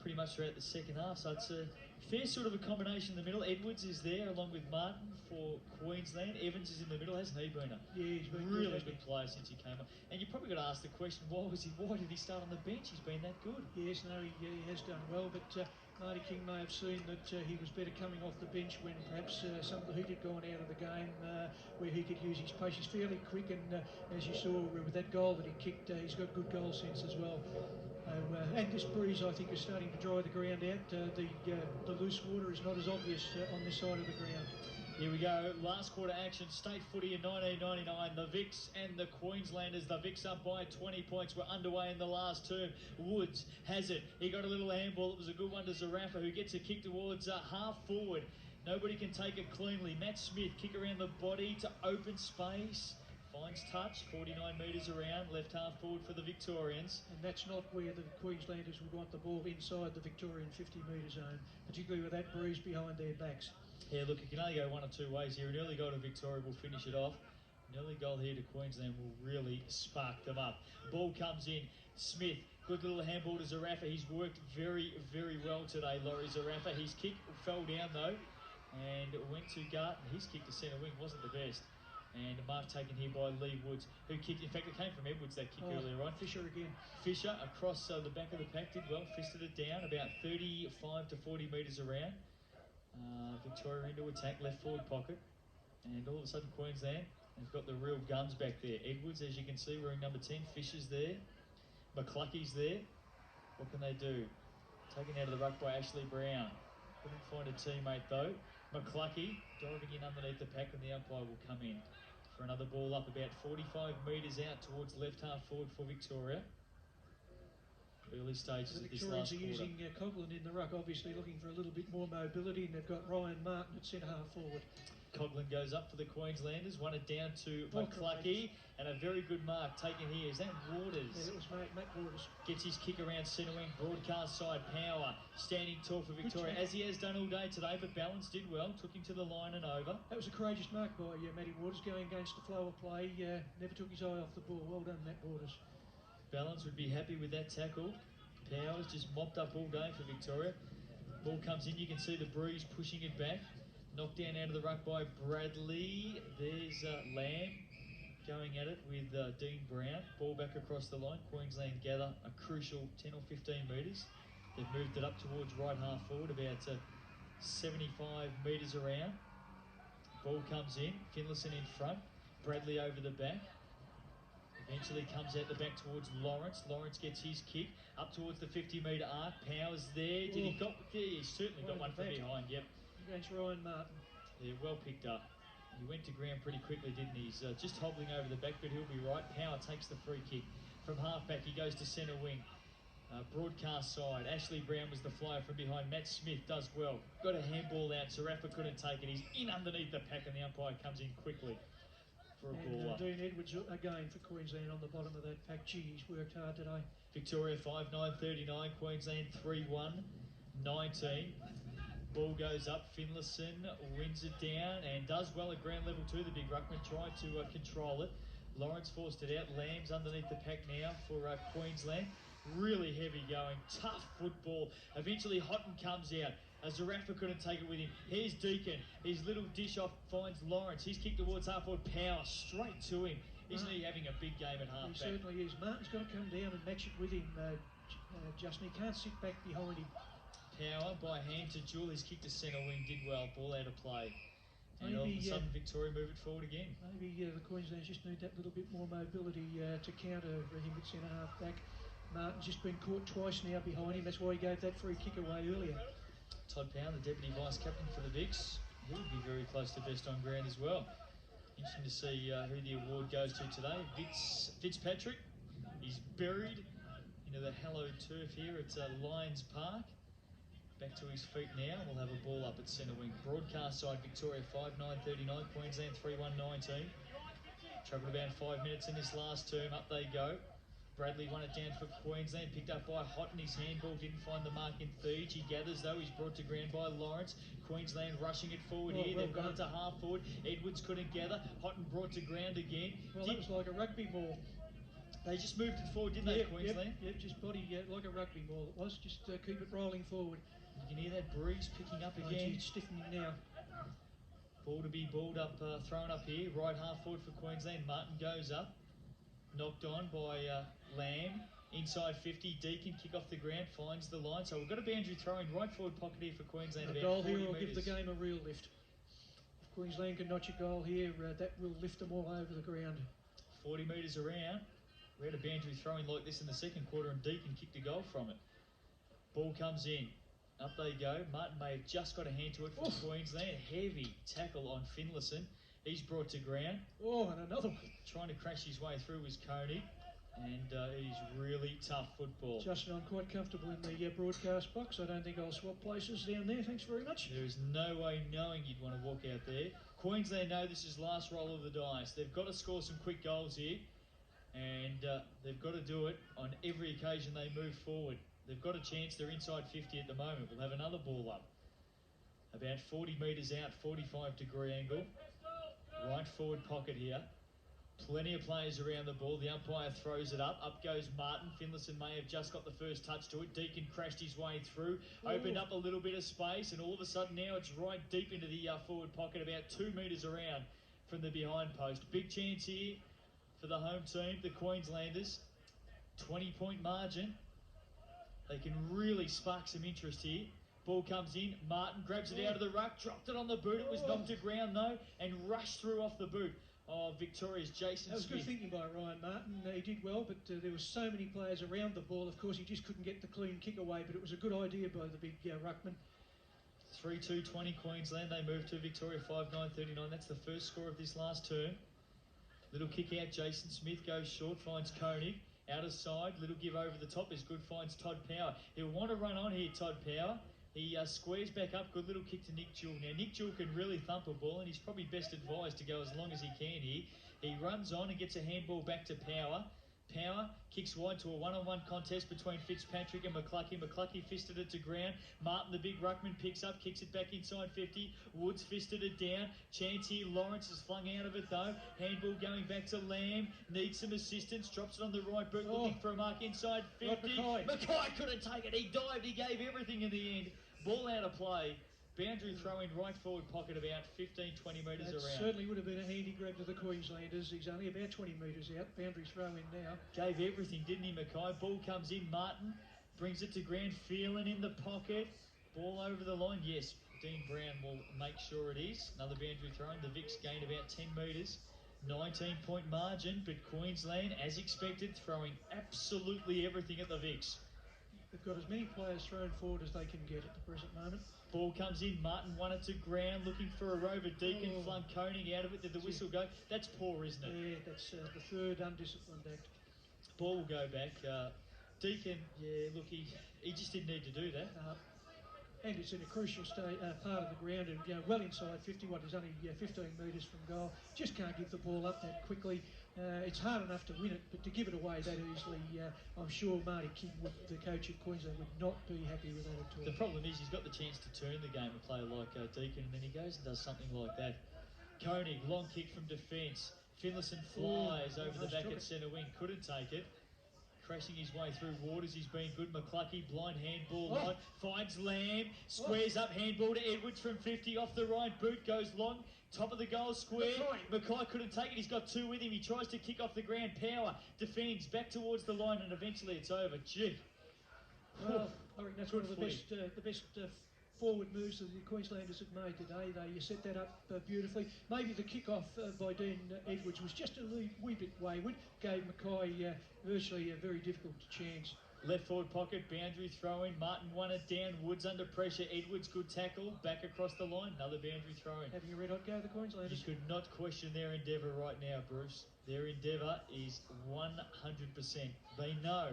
pretty much throughout the second half. So it's a fair sort of a combination in the middle. Edwards is there along with Martin for Queensland. Evans is in the middle, hasn't he been? Yeah, he's been really good player since he came on. And you probably got to ask the question, why did he start on the bench? He's been that good. Yes, no, he has done well, but Marty King may have seen that he was better coming off the bench when perhaps some of the heat had gone out of the game, where he could use his pace. He's fairly quick, and as you saw with that goal that he kicked, he's got good goal sense as well. And this breeze, I think, is starting to dry the ground out. The loose water is not as obvious on this side of the ground. Here we go, last quarter action, state footy in 1999, the Vicks and the Queenslanders. The Vicks up by 20 points, we're underway in the last term. Woods has it, he got a little handball, it was a good one to Zarafa, who gets a kick towards half forward. Nobody can take it cleanly. Matt Smith, kick around the body to open space. Finds touch, 49 metres around, left half forward for the Victorians. And that's not where the Queenslanders would want the ball, inside the Victorian 50-metre zone, particularly with that breeze behind their backs. Yeah, look, it can only go one or two ways here. An early goal to Victoria will finish it off. An early goal here to Queensland will really spark them up. Ball comes in. Smith, good little handball to Zarafa. He's worked very, very well today, Laurie Zarafa. His kick fell down, though, and went to Garton. His kick to centre wing wasn't the best. And a mark taken here by Lee Woods, who kicked, in fact it came from Edwards, that kick earlier on. Fisher again. Fisher across the back of the pack did well, fisted it down about 35 to 40 metres around. Victoria into attack, left forward pocket, and all of a sudden Queensland has got the real guns back there. Edwards, as you can see, wearing number 10, Fisher's there, McClucky's there. What can they do? Taken out of the ruck by Ashley Brown. Couldn't find a teammate though. McClucky diving in underneath the pack, and the umpire will come in for another ball up about 45 metres out towards left half forward for Victoria. Early stages of this last quarter. The Victorians are using Coughlin in the ruck, obviously looking for a little bit more mobility, and they've got Ryan Martin at centre half forward. Coughlin goes up for the Queenslanders, won it down to McCluckey, and a very good mark taken here. Is that Waters? Yeah, it was Matt Waters. Gets his kick around centre wing, broadcast side, Power, standing tall for Victoria, as he has done all day today, but Balance did well, took him to the line and over. That was a courageous mark by Matty Waters, going against the flow of play, never took his eye off the ball. Well done, Matt Waters. Balance would be happy with that tackle. Powers just mopped up all day for Victoria. Ball comes in, you can see the breeze pushing it back. Knocked down out of the ruck by Bradley. There's Lamb going at it with Dean Brown. Ball back across the line. Queensland gather a crucial 10 or 15 metres. They've moved it up towards right half forward, about 75 metres around. Ball comes in, Finlayson in front. Bradley over the back. Eventually comes out the back towards Lawrence. Lawrence gets his kick up towards the 50-metre arc. Powers there. Did he got? Yeah, he certainly got one from behind. Yep. Against Ryan Martin. Yeah, well picked up. He went to ground pretty quickly, didn't he? He's just hobbling over the back, but he'll be right. Power takes the free kick from halfback. He goes to centre wing. Broadcast side. Ashley Brown was the flyer from behind. Matt Smith does well. Got a handball out. Sarafa couldn't take it. He's in underneath the pack, and the umpire comes in quickly for a ball. Dean Edwards again for Queensland on the bottom of that pack. Gee, he's worked hard today. Victoria 5-9-39, Queensland 3-1-19. Ball goes up, Finlayson wins it down and does well at ground level too. The big ruckman tried to control it. Lawrence forced it out. Lamb's underneath the pack now for Queensland. Really heavy going, tough football. Eventually Houghton comes out. Zarafa couldn't take it with him. Here's Deacon. His little dish off finds Lawrence. He's kicked towards half forward. Power straight to him. Isn't he having a big game at half He back? certainly is. Martin's got to come down and match it with him, Justin. He can't sit back behind him. Power by hand to Jewel. His kick to centre wing did well. Ball out of play. And all of a Maybe, sudden Victoria move it forward again. Maybe the Queenslanders just need that little bit more mobility to counter him at centre half back. Martin's just been caught twice now behind him. That's why he gave that free kick away earlier. Todd Power, the Deputy Vice Captain for the Vics. He would be very close to best on ground as well. Interesting to see who the award goes to today. Fitzpatrick. He's buried into the hallowed turf here at Lions Park. Back to his feet now. We'll have a ball up at centre wing. Broadcast side Victoria 5-9-39, Queensland 3-1-19. Travelled about 5 minutes in this last term. Up they go. Bradley won it down for Queensland, picked up by Houghton. His handball didn't find the mark in Theege. He gathers though, he's brought to ground by Lawrence. Queensland rushing it forward here. They've gone to half forward. Edwards couldn't gather. Houghton brought to ground again. Well, that was like a rugby ball. They just moved it forward, didn't they, Queensland? Yep, just body like a rugby ball it was. Just keep it rolling forward. You can hear that breeze picking up again. It's stiffening now. Ball to be balled up, thrown up here. Right half forward for Queensland. Martin goes up. Knocked on by Lamb. Inside 50, Deacon kick off the ground, finds the line. So we've got a boundary throwing right forward pocket here for Queensland. A about goal 40 here will metres. give the game a real lift. If Queensland can notch a goal here, that will lift them all over the ground. 40 metres around. We had a boundary throwing like this in the second quarter and Deacon kicked a goal from it. Ball comes in. Up they go. Martin may have just got a hand to it for Queensland. Heavy tackle on Finlayson. He's brought to ground. Oh, and another one. Trying to crash his way through was Coney. And it is really tough football. Justin, I'm quite comfortable in the broadcast box. I don't think I'll swap places down there. Thanks very much. There is no way knowing you'd want to walk out there. Queensland know this is last roll of the dice. They've got to score some quick goals here. And they've got to do it on every occasion they move forward. They've got a chance. They're inside 50 at the moment. We'll have another ball up. About 40 metres out, 45-degree angle. Right forward pocket here. Plenty of players around the ball. The umpire throws it up. Up goes Martin. Finlayson may have just got the first touch to it. Deacon crashed his way through. Opened up a little bit of space. And all of a sudden now it's right deep into the forward pocket. About 2 metres around from the behind post. Big chance here for the home team, the Queenslanders. 20-point margin. They can really spark some interest here. Ball comes in. Martin grabs it out of the ruck. Dropped it on the boot. It was knocked to ground though. And rushed through off the boot. Oh, Victoria's Jason That was Smith. good thinking by Ryan Martin. He did well, but there were so many players around the ball. Of course, he just couldn't get the clean kick away, but it was a good idea by the big ruckman. 3-2-20 Queensland. They move to Victoria 5-9-39. That's the first score of this last term. Little kick out. Jason Smith goes short. Finds Coney. Out of side. Little give over the top is good. Finds Todd Power. He'll want to run on here, Todd Power. He squares back up. Good little kick to Nick Jewell. Now, Nick Jewell can really thump a ball, and he's probably best advised to go as long as he can here. He runs on and gets a handball back to Power. Power kicks wide to a one-on-one contest between Fitzpatrick and McClucky. McClucky fisted it to ground. Martin, the big ruckman, picks up, kicks it back inside 50. Woods fisted it down. Chance here. Lawrence is flung out of it though. Handball going back to Lamb. Needs some assistance. Drops it on the right boot, looking for a mark inside 50. Mackay couldn't take it. He dived. He gave everything in the end. Ball out of play. Boundary throw in right forward pocket about 15, 20 metres That around. certainly would have been a handy grab to the Queenslanders. He's only about 20 metres out. Boundary throw in now. Gave everything, didn't he, Mackay? Ball comes in. Martin brings it to ground. Phelan in the pocket. Ball over the line. Yes, Dean Brown will make sure it is. Another boundary throw in. The Vicks gained about 10 metres. 19-point margin, but Queensland, as expected, throwing absolutely everything at the Vicks. They've got as many players thrown forward as they can get at the present moment. Ball comes in. Martin won it to ground, looking for a rover. Deacon flung Koenig out of it. Did the whistle go? That's poor, isn't it? Yeah, that's the third undisciplined act. Ball will go back. Deacon, yeah, look, he just didn't need to do that. And it's in a crucial part of the ground, and well inside 50. He's only 15 metres from goal. Just can't give the ball up that quickly. It's hard enough to win it, but to give it away that easily, I'm sure Marty King, the coach of Queensland, would not be happy with that at all. The problem is he's got the chance to turn the game, a player like Deacon, and then he goes and does something like that. Koenig, long kick from defence. Finlayson flies over the back at centre wing, couldn't take it. Crashing his way through Waters, he's been good. McClucky, blind handball line, finds Lamb, squares up handball to Edwards from 50, off the right boot, goes long, top of the goal square. Mackay couldn't take it, he's got two with him. He tries to kick off the ground. Power defends back towards the line, and eventually it's over. Gee. Well, I reckon that's one of the best forward moves that the Queenslanders have made today. They set that up beautifully. Maybe the kick-off by Dean Edwards was just a wee bit wayward, gave Mackay virtually a very difficult chance. Left forward pocket, boundary throw in. Martin won it down. Woods under pressure. Edwards, good tackle. Back across the line. Another boundary throw in. Having a red hot go, the Queenslanders. You could not question their endeavour right now, Bruce. Their endeavour is 100%. They know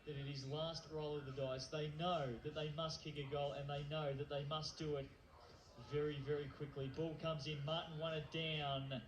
that it is last roll of the dice. They know that they must kick a goal, and they know that they must do it very, very quickly. Ball comes in. Martin won it down.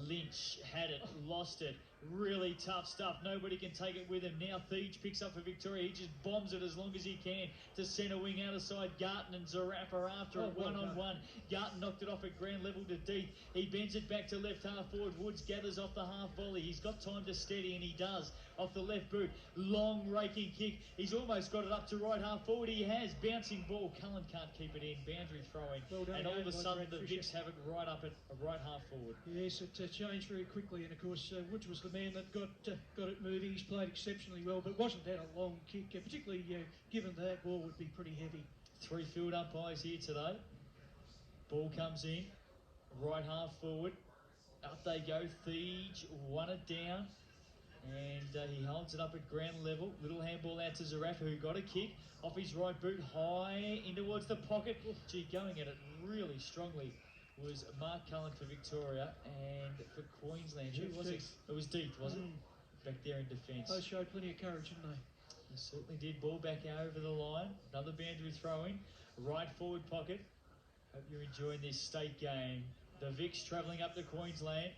Lynch had it, lost it. Really tough stuff. Nobody can take it with him. Now Theege picks up for Victoria. He just bombs it as long as he can to centre wing out of side. Garton and Zarafa after it. One-on-one. Garton knocked it off at ground level to Deeth. He bends it back to left half forward. Woods gathers off the half volley. He's got time to steady, and he does. Off the left boot. Long raking kick. He's almost got it up to right half forward. He has. Bouncing ball. Cullen can't keep it in. Boundary throwing. And all of a sudden the Vicks have it right up at right half forward. Yes, it changed very quickly, and of course Woods was the man that got it moving. He's played exceptionally well, but wasn't that a long kick, particularly given that ball would be pretty heavy. 3 field umpires here today. Ball comes in, right half forward. Up they go. Theege won it down, and he holds it up at ground level. Little handball out to Zarafa, who got a kick off his right boot, high in towards the pocket. Gee, going at it really strongly was Mark Cullen for Victoria, and for Queensland, who was it? It was Deeth, wasn't it? Back there in defence. Both showed plenty of courage, didn't they? They certainly did. Ball back over the line. Another boundary throw-in. Right forward pocket. Hope you're enjoying this state game. The Vicks travelling up to Queensland.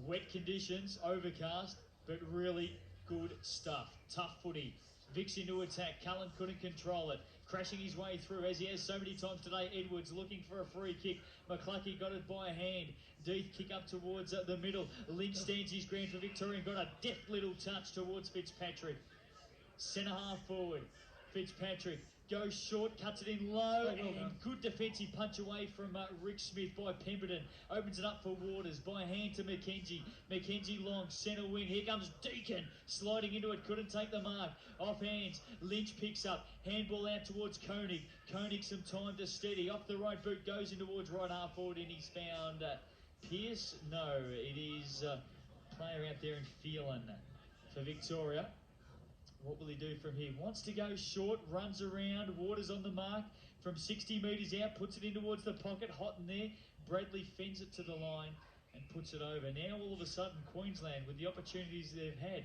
Wet conditions, overcast, but really good stuff. Tough footy. Vicks into attack. Cullen couldn't control it. Crashing his way through, as he has so many times today. Edwards looking for a free kick. McClucky got it by hand. Deeth kick up towards the middle. Lynch stands his ground for Victoria and got a deft little touch towards Fitzpatrick. Centre half forward. Fitzpatrick goes short, cuts it in low, and good defensive punch away from Rick Smith by Pemberton. Opens it up for Waters, by hand to McKenzie. McKenzie long, centre wing. Here comes Deacon, sliding into it, couldn't take the mark. Off hands, Lynch picks up, handball out towards Koenig. Koenig some time to steady. Off the right boot, goes in towards right half forward, and he's found Pearce. No, it is player out there in Phelan for Victoria. What will he do from here? Wants to go short, runs around, Waters on the mark from 60 metres out, puts it in towards the pocket, hot in there. Bradley fends it to the line and puts it over. Now all of a sudden Queensland, with the opportunities they've had,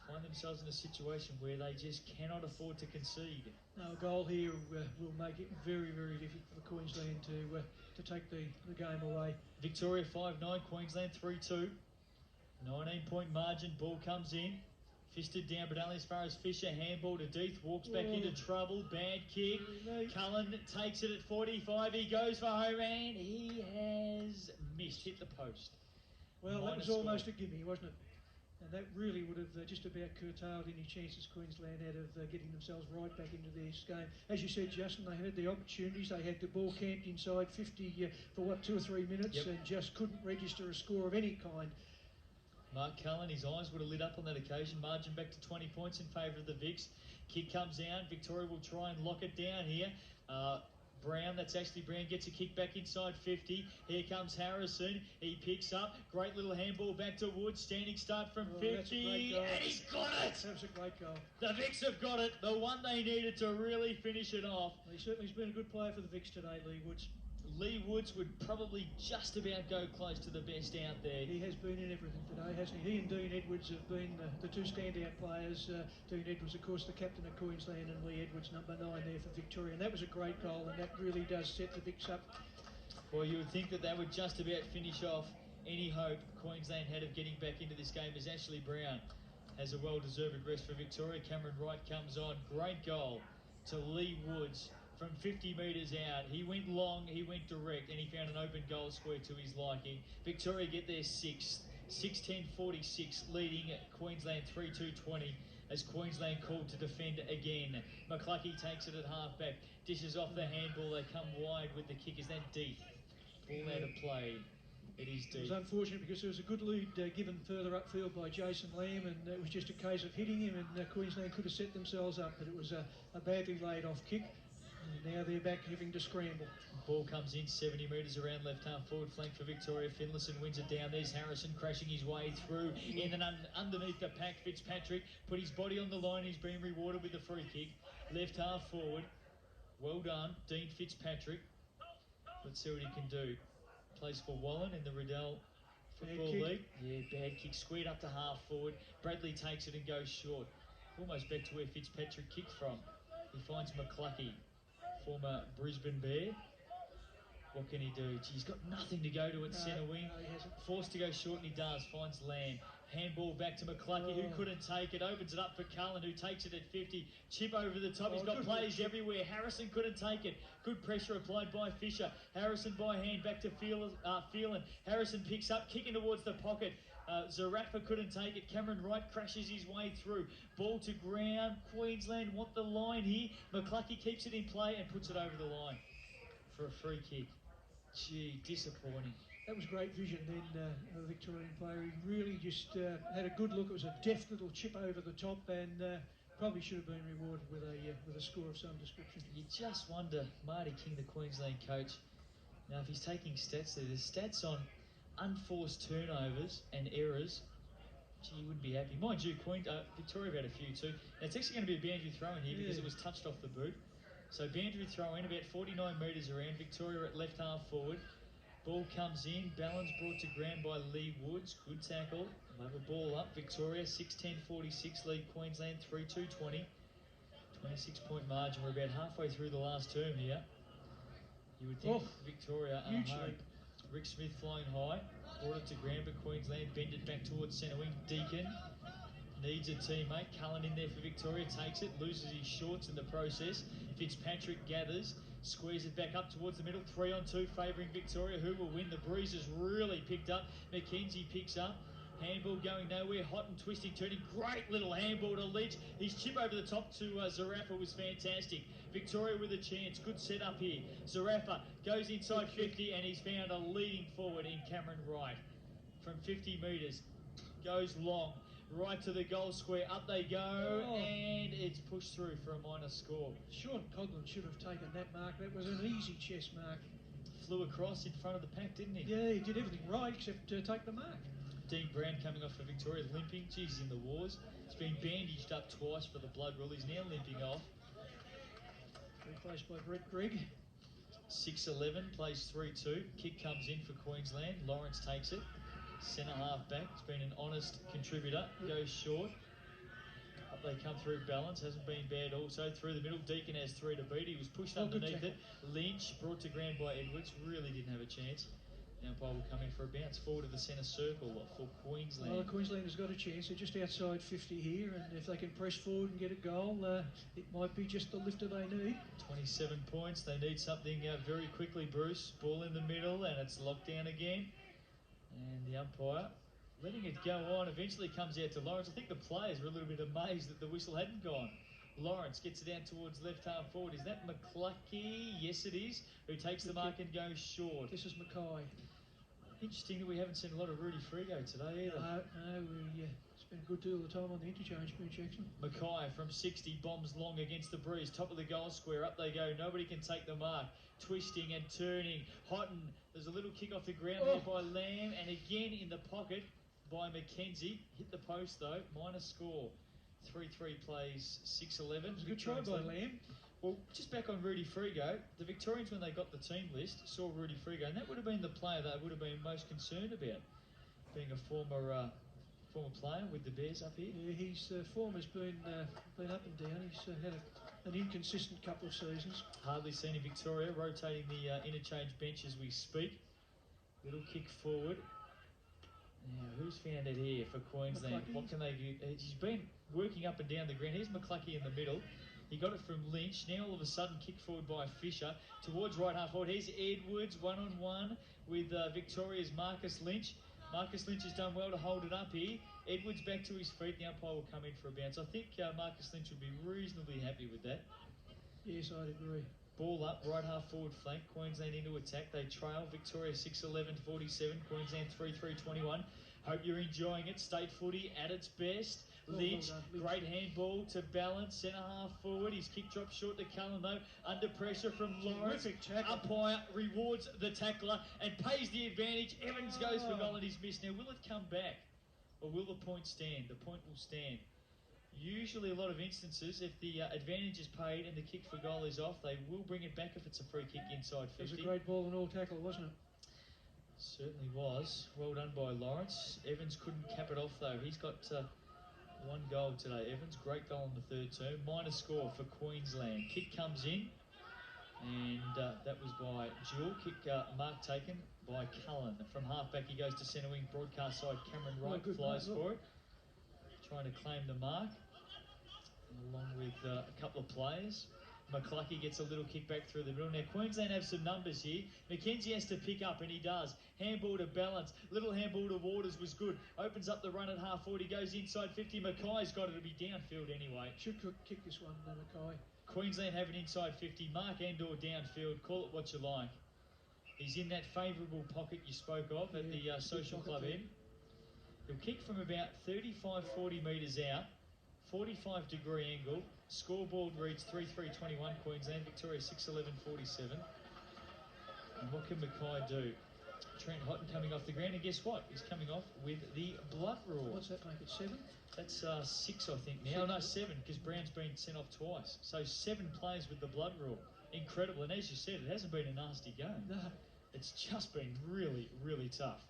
find themselves in a situation where they just cannot afford to concede. Now, a goal here will make it very, very difficult for Queensland to take the game away. Victoria 5-9, Queensland 3-2. 19-point margin, ball comes in. Fisted down, but only as far as Fisher. Handball to Deeth, walks back into trouble. Bad kick. Cullen takes it at 45. He goes for home and he has missed. Hit the post. Well, that was almost a gimme, wasn't it? And that really would have just about curtailed any chances Queensland had of getting themselves right back into this game. As you said, Justin, they had the opportunities. They had the ball camped inside 50 for 2 or 3 minutes and just couldn't register a score of any kind. Mark Cullen, his eyes would have lit up on that occasion. Margin back to 20 points in favour of the Vics. Kick comes down. Victoria will try and lock it down here. Brown, that's Ashley Brown, gets a kick back inside 50. Here comes Harrison. He picks up. Great little handball back to Woods. Standing start from 50. That's a great goal. And he's got it! That was a great goal. The Vics have got it. The one they needed to really finish it off. He certainly has been a good player for the Vics today, Lee Woods. Lee Woods would probably just about go close to the best out there. He has been in everything today, hasn't he? He and Dean Edwards have been the two standout players. Dean Edwards, of course, the captain of Queensland, and Lee Edwards, number 9 there for Victoria. And that was a great goal, and that really does set the Vics up. Well, you would think that they would just about finish off any hope Queensland had of getting back into this game, as Ashley Brown has a well-deserved rest for Victoria. Cameron Wright comes on. Great goal to Lee Woods. From 50 metres out, he went long, he went direct, and he found an open goal square to his liking. Victoria get their 6th, 6-10-46, leading Queensland 3-2-20 as Queensland called to defend again. McCluckey takes it at half-back, dishes off the handball, they come wide with the kick. Is that Deeth? Ball out of play. It is Deeth. It was unfortunate because there was a good lead given further upfield by Jason Lamb, and it was just a case of hitting him, and Queensland could have set themselves up, but it was a badly laid off kick. And now they're back having to scramble. Ball comes in 70 metres around left half forward flank for Victoria. Finlayson wins it down. There's Harrison crashing his way through. In and underneath the pack, Fitzpatrick put his body on the line. He's been rewarded with a free kick. Left half forward. Well done, Dean Fitzpatrick. Let's see what he can do. Plays for Wallen in the Riddell Football League. Yeah, bad kick. Squared up to half forward. Bradley takes it and goes short. Almost back to where Fitzpatrick kicked from. He finds McCluckey, former Brisbane Bear. What can he do? Gee, he's got nothing to go to at centre wing. No, he hasn't. Forced to go short, and he does. Finds Lamb. Handball back to McCluckey, who couldn't take it. Opens it up for Cullen, who takes it at 50. Chip over the top. He's got players everywhere. Harrison couldn't take it. Good pressure applied by Fisher. Harrison by hand back to Phelan. Harrison picks up, kicking towards the pocket. Zarafa couldn't take it. Cameron Wright crashes his way through. Ball to ground. Queensland want the line here. McCluckey keeps it in play and puts it over the line for a free kick. Gee, disappointing. That was great vision then, of the Victorian player. He really just had a good look. It was a deft little chip over the top, and probably should have been rewarded with a score of some description. You just wonder, Marty King, the Queensland coach, now if he's taking stats there, the stats on unforced turnovers and errors, gee, you wouldn't be happy. Mind you, Victoria have had a few too. Now, it's actually going to be a boundary throw in here because it was touched off the boot. So boundary throw in, about 49 metres around. Victoria at left half forward. Ball comes in. Balance brought to ground by Lee Woods. Good tackle. They'll have a ball up. Victoria 6-10-46 lead Queensland 3-2-20. 26-point margin. We're about halfway through the last term here. You would think Victoria are home. Rick Smith flying high. Brought it to ground, but Queensland bend it back towards centre wing. Deacon needs a teammate. Cullen in there for Victoria. Takes it. Loses his shorts in the process. Fitzpatrick gathers. Squeeze it back up towards the middle. 3-on-2 favouring Victoria. Who will win? The breeze has really picked up. McKenzie picks up. Handball going nowhere. Hot and twisting, turning. Great little handball to Leach. His chip over the top to Zarafa was fantastic. Victoria with a chance. Good set up here. Zarafa goes inside 50 and he's found a leading forward in Cameron Wright. From 50 metres. Goes long. Right to the goal square. Up they go. And it's pushed through for a minor score. Sean Coghlan should have taken that mark. That was an easy chess mark. Flew across in front of the pack, didn't he? Yeah, he did everything right except take the mark. Dean Brown coming off for Victoria, limping. Geez, he's in the wars. He's been bandaged up twice for the blood rule. He's now limping off. Replaced by Brett Gregg. 6-11, plays 3-2. Kick comes in for Queensland. Lawrence takes it. Centre half back. He's been an honest contributor. Goes short. Up they come through balance, hasn't been bad also. Through the middle, Deacon has 3 to beat. He was pushed underneath it. Lynch brought to ground by Edwards, really didn't have a chance. The umpire will come in for a bounce forward of the centre circle for Queensland. Well, Queensland has got a chance. They're just outside 50 here, and if they can press forward and get a goal, it might be just the lifter they need. 27 points. They need something very quickly, Bruce. Ball in the middle, and it's locked down again. And the umpire letting it go on, eventually comes out to Lawrence. I think the players were a little bit amazed that the whistle hadn't gone. Lawrence gets it out towards left half forward. Is that McCluckey? Yes, it is. Who takes the mark and goes short. This is Mackay. Interesting that we haven't seen a lot of Rudy Frigo today either. No, we spent a good deal of the time on the interchange bench, actually. Mackay from 60 bombs long against the breeze. Top of the goal square. Up they go. Nobody can take the mark. Twisting and turning. Houghton. There's a little kick off the ground there by Lamb. And again in the pocket by McKenzie. Hit the post though. Minus score. 3-3 plays 6-11. It was a good try by Lamb. Well, just back on Rudy Frigo, the Victorians, when they got the team list, saw Rudy Frigo, and that would have been the player they would have been most concerned about, being a former player with the Bears up here. Yeah, his form has been up and down. He's had an inconsistent couple of seasons. Hardly seen in Victoria, rotating the interchange bench as we speak. Little kick forward. Now, who's found it here for Queensland? McCluckey. What can they do? He's been working up and down the ground. Here's McCluckey in the middle. He got it from Lynch. Now all of a sudden kick forward by Fisher towards right half forward. Here's Edwards one-on-one with Victoria's Marcus Lynch. Marcus Lynch has done well to hold it up here. Edwards back to his feet. The umpire will come in for a bounce. I think Marcus Lynch would be reasonably happy with that. Yes, I'd agree. Ball up, right half forward flank. Queensland into attack. They trail. Victoria 6-11-47. Queensland 3-3-21. Hope you're enjoying it. State footy at its best. Lynch, great handball to balance, centre half forward. His kick drops short to Cullen though. Under pressure from Lawrence. Umpire rewards the tackler and pays the advantage. Evans goes for goal and he's missed. Now, will it come back? Or will the point stand? The point will stand. Usually a lot of instances, if the advantage is paid and the kick for goal is off, they will bring it back if it's a free kick inside 50. It was a great ball and all tackle, wasn't it? Certainly was. Well done by Lawrence. Evans couldn't cap it off though. He's got 1 goal today. Evans, great goal in the third term. Minus score for Queensland. Kick comes in, and that was by Jewell. Kick mark taken by Cullen. From halfback he goes to centre wing. Broadcast side Cameron Wright flies for it. Trying to claim the mark, along with a couple of players. McCluckey gets a little kick back through the middle. Now, Queensland have some numbers here. McKenzie has to pick up, and he does. Handball to balance. Little handball to Waters was good. Opens up the run at half forward. He goes inside 50. Mackay's got it to be downfield anyway. Should kick this one, Mackay. Queensland have it inside 50. Mark Endor downfield. Call it what you like. He's in that favourable pocket you spoke of at the social club end. He'll kick from about 35, 40 metres out. 45-degree angle. Scoreboard reads 3-3-21 Queensland. Victoria 6-11-47. And what can Mackay do? Trent Houghton coming off the ground, and guess what? He's coming off with the blood rule. What's that make it, 7? That's 6, I think now. No, 7, because Brown's been sent off twice. So 7 players with the blood rule. Incredible. And as you said, it hasn't been a nasty game. No. It's just been really, really tough.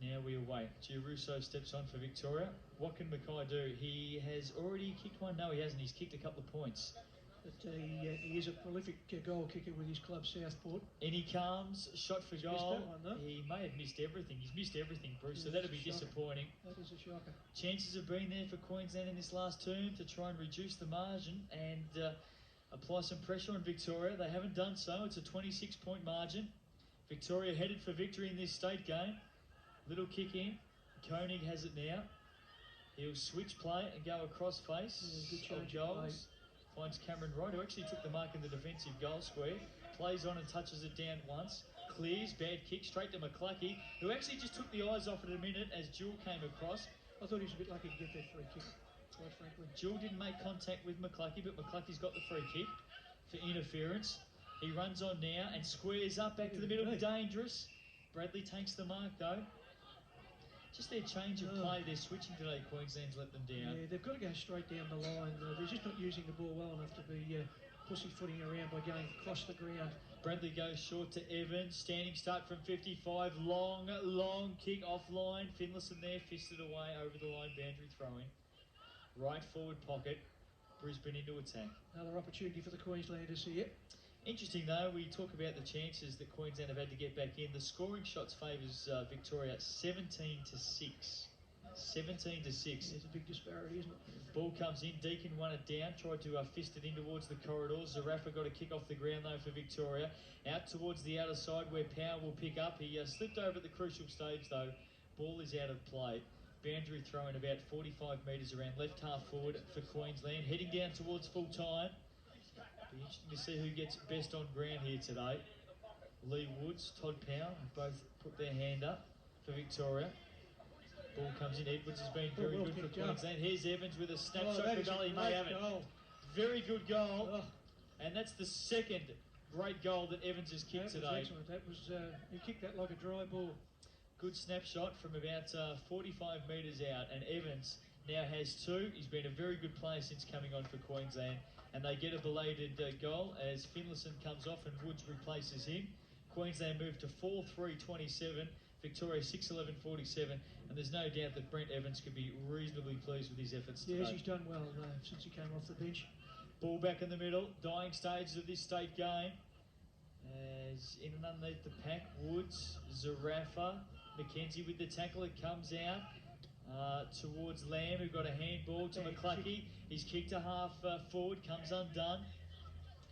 Now we await. Giarusso steps on for Victoria. What can Mackay do? He has already kicked one. No, he hasn't. He's kicked a couple of points. But he is a prolific goal kicker with his club Southport. In he comes, shot for goal. Missed that one, though. He may have missed everything. He's missed everything, Bruce, so that'll be disappointing. That is a shocker. Chances have been there for Queensland in this last term to try and reduce the margin and apply some pressure on Victoria. They haven't done so. It's a 26-point margin. Victoria headed for victory in this state game. Little kick in. Koenig has it now. He'll switch play and go across face. Good change of goals. Finds Cameron Wright, who actually took the mark in the defensive goal square. Plays on and touches it down once. Clears, bad kick, straight to McCluckey, who actually just took the eyes off it a minute as Jewell came across. I thought he was a bit lucky to get that free kick, quite frankly. Jewell didn't make contact with McCluckey, but McCluckey's got the free kick for interference. He runs on now and squares up back to the middle. Dangerous. Bradley takes the mark though. Just their change of play, they're switching today. Queensland's let them down. Yeah, they've got to go straight down the line. They're just not using the ball well enough to be pussyfooting around by going across the ground. Bradley goes short to Evans. Standing start from 55. Long kick offline. Finlayson there, fisted away over the line boundary throwing. right forward pocket. Brisbane into attack. Another opportunity for the Queenslanders here. Interesting though, we talk about the chances that Queensland have had to get back in. The scoring shots favours Victoria 17 to 6. 17 to 6. There's a big disparity, isn't it? Ball comes in, Deacon won it down, tried to fist it in towards the corridors. Zarafa got a kick off the ground though for Victoria. Out towards the outer side where Power will pick up. He slipped over at the crucial stage though. Ball is out of play. Boundary throw in about 45 metres around left half forward for Queensland. Heading down towards full time. Be interesting to see who gets best on ground here today. Lee Woods, Todd Power have both put their hand up for Victoria. Ball comes in. Edwards has been very well good for picked up. Queensland. Here's Evans with a snapshot that for is a Gully. He may great have it. goal. Very good goal. Oh, And that's the second great goal that Evans has that kicked was today. excellent. That was he kicked that like a dry ball. Good snapshot from about 45 metres out, and Evans now has two. He's been a very good player since coming on for Queensland, and they get a belated goal as Finlayson comes off and Woods replaces him. Queensland move to 4-3-27, Victoria 6-11-47, and there's no doubt that Brent Evans could be reasonably pleased with his efforts Yes, today. he's done well since he came off the bench. Ball back in the middle, dying stages of this state game. As in and underneath the pack, Woods, Zarafa, McKenzie with the tackle. It comes out towards Lamb, who got a handball to McCluckey. He's kicked a half forward, comes undone.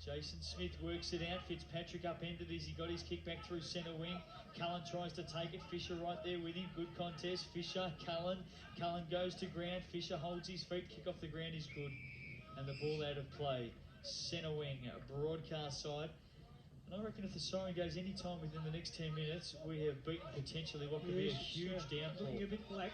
Jason Smith works it out. Fitzpatrick upended as he got his kick back through centre wing. Cullen tries to take it. Fisher right there with him. Good contest. Fisher, Cullen. Cullen goes to ground. Fisher holds his feet. Kick off the ground is good. And the ball out of play. Centre wing, broadcast side. And I reckon if the siren goes any time within the next 10 minutes, we have beaten potentially what could be a huge downfall. Looking a bit black.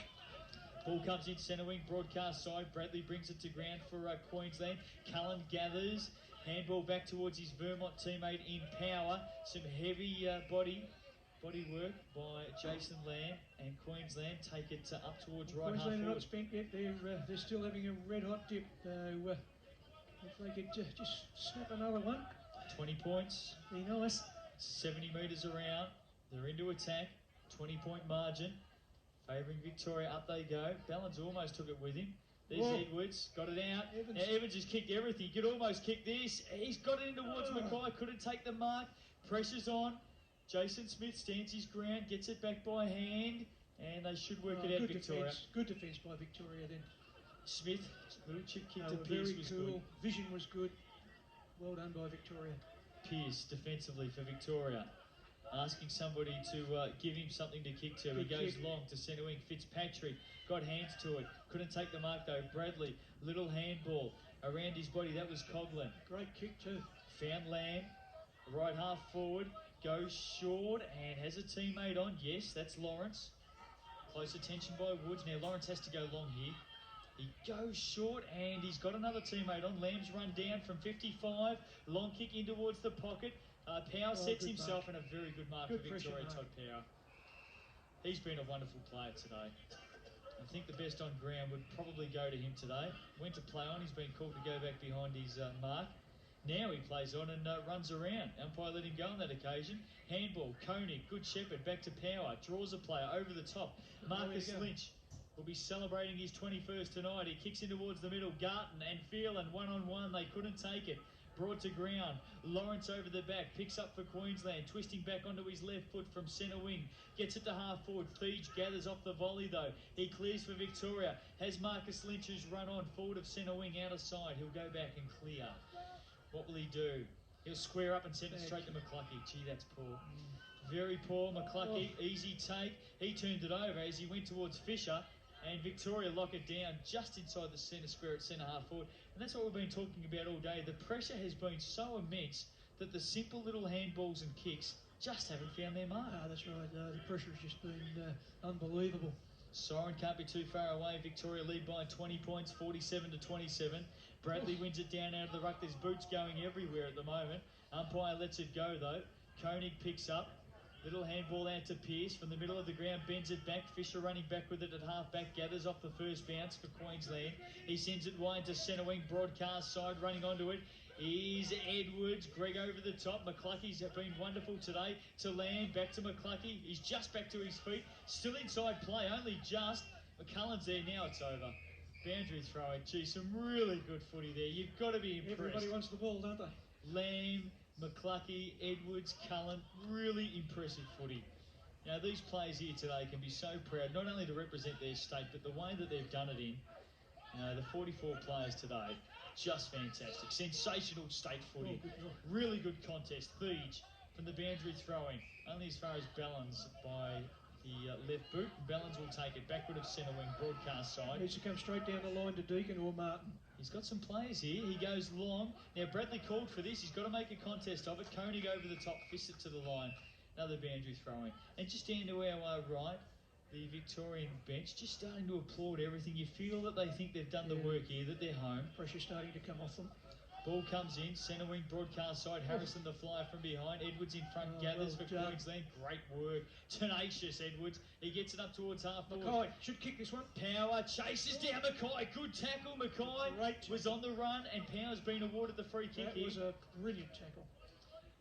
Ball comes in centre wing, broadcast side. Bradley brings it to ground for Queensland. Cullen gathers. Handball back towards his Vermont teammate in Power. Some heavy body work by Jason Lamb, and Queensland take it up towards right half Queensland are forward. not spent yet. They're still having a red hot dip. If they could just snap another one, 20 points, be nice. 70 metres around. They're into attack. 20-point margin. Favouring Victoria. Up they go. Ballins almost took it with him. There's Whoa. Edwards. Got it out. Evans. Now Evans has kicked everything. He could almost kick this. He's got it in towards Mackay. Couldn't take the mark. Pressure's on. Jason Smith stands his ground. Gets it back by hand. And they should work it out, Good Victoria. defence. Good defence by Victoria then. Smith. Little chip kick They to were Pearce very was cool. good. Vision was good. Well done by Victoria. Pearce defensively for Victoria. Asking somebody to give him something to kick to. He Good goes kick. long to centre wing. Fitzpatrick got hands to it. Couldn't take the mark though. Bradley, little handball around his body. That was Coughlin. Great kick too. Found Lamb. Right half forward. Goes short and has a teammate on. Yes, that's Lawrence. Close attention by Woods. Now Lawrence has to go long here. He goes short and he's got another teammate on. Lamb's run down from 55. Long kick in towards the pocket. Power sets good himself mark. and a very good mark Good for pressure Victoria, mark. Todd Power. He's been a wonderful player today. I think the best on ground would probably go to him today. Went to play on. He's been called to go back behind his mark. Now he plays on and runs around. Umpire let him go on that occasion. Handball, Koenig, good shepherd, back to Power. Draws a player over the top. Marcus go. Lynch will be celebrating his 21st tonight. He kicks in towards the middle. Garton and Phelan one-on-one. They couldn't take it. Brought to ground. Lawrence over the back. Picks up for Queensland. Twisting back onto his left foot from centre wing. Gets it to half forward. Feege gathers off the volley though. He clears for Victoria. Has Marcus Lynch who's run on forward of centre wing out of side. He'll go back and clear. What will he do? He'll square up and send it straight to McCluckey. Gee, that's poor. Very poor. McCluckey, easy take. He turned it over as he went towards Fisher. And Victoria lock it down just inside the centre square at centre half forward. And that's what we've been talking about all day. The pressure has been so immense that the simple little handballs and kicks just haven't found their mark. That's right. The pressure has just been unbelievable. Siren can't be too far away. Victoria lead by 20 points, 47-27. Bradley wins it down out of the ruck. There's boots going everywhere at the moment. Umpire lets it go though. Koenig picks up. Little handball out to Pearce from the middle of the ground, bends it back. Fisher running back with it at half back, gathers off the first bounce for Queensland. He sends it wide to centre wing, broadcast side, running onto it is Edwards. Greg over the top. McCluckey's been wonderful today. To Lamb, back to McCluckey. He's just back to his feet. Still inside play, only just. McCullen's there now, it's over. Boundary throwing. Gee, some really good footy there. You've got to be impressed. Everybody wants the ball, don't they? Lamb, McCluckey, Edwards, Cullen, really impressive footy. Now, these players here today can be so proud, not only to represent their state, but the way that they've done it in. The 44 players today, just fantastic. Sensational state footy. Really good contest. Beach from the boundary throwing, only as far as Bellens by the left boot. Bellens will take it backward of centre wing, broadcast side. Needs to come straight down the line to Deacon or Martin. He's got some players here. He goes long. Now, Bradley called for this. He's got to make a contest of it. Koenig over the top, fist it to the line. Another boundary throwing. And just down to our right, the Victorian bench just starting to applaud everything. You feel that they think they've done the work here, that they're home. Pressure starting to come off them. Ball comes in, centre wing, broadcast side. Harrison the flyer from behind. Edwards in front, gathers for Queensland. Great work. Tenacious Edwards. He gets it up towards half forward. Mackay should kick this one. Power chases down Mackay. Good tackle. Mackay was on the run, and Power's been awarded the free kick. That was a brilliant tackle.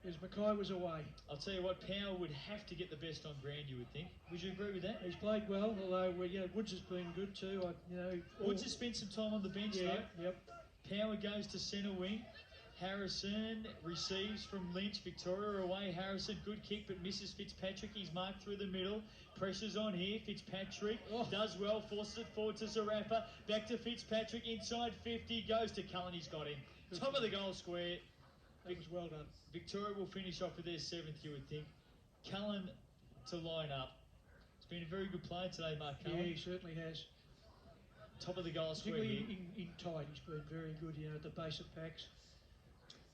As Mackay was away. I'll tell you what, Power would have to get the best on ground, you would think. Would you agree with that? He's played well, although Woods has been good too. Woods has spent some time on the bench though. Yep. Power goes to centre wing. Harrison receives from Lynch. Victoria away. Harrison, good kick, but misses Fitzpatrick. He's marked through the middle. Pressure's on here. Fitzpatrick does well, forces it forward to Zarafa. Back to Fitzpatrick, inside 50, goes to Cullen. He's got him. Top of the goal square. That was well done. Victoria will finish off with their 7th, you would think. Cullen to line up. It's been a very good player today, Mark Cullen. Yeah, he certainly has. Top of the goal square Particularly here. in tight, he's been very good, at the base of packs.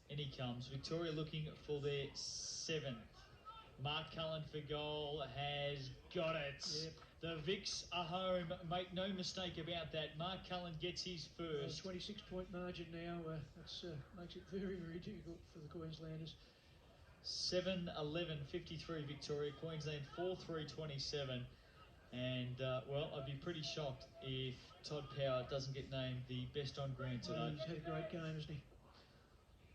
And he comes. Victoria looking for their 7th. Mark Cullen for goal has got it. Yep. The Vics are home. Make no mistake about that. Mark Cullen gets his first. 26-point margin now. That makes it very, very difficult for the Queenslanders. 7-11-53 Victoria. Queensland 4-3-27. And, I'd be pretty shocked if Todd Power doesn't get named the best on ground today. He's had a great game, hasn't he?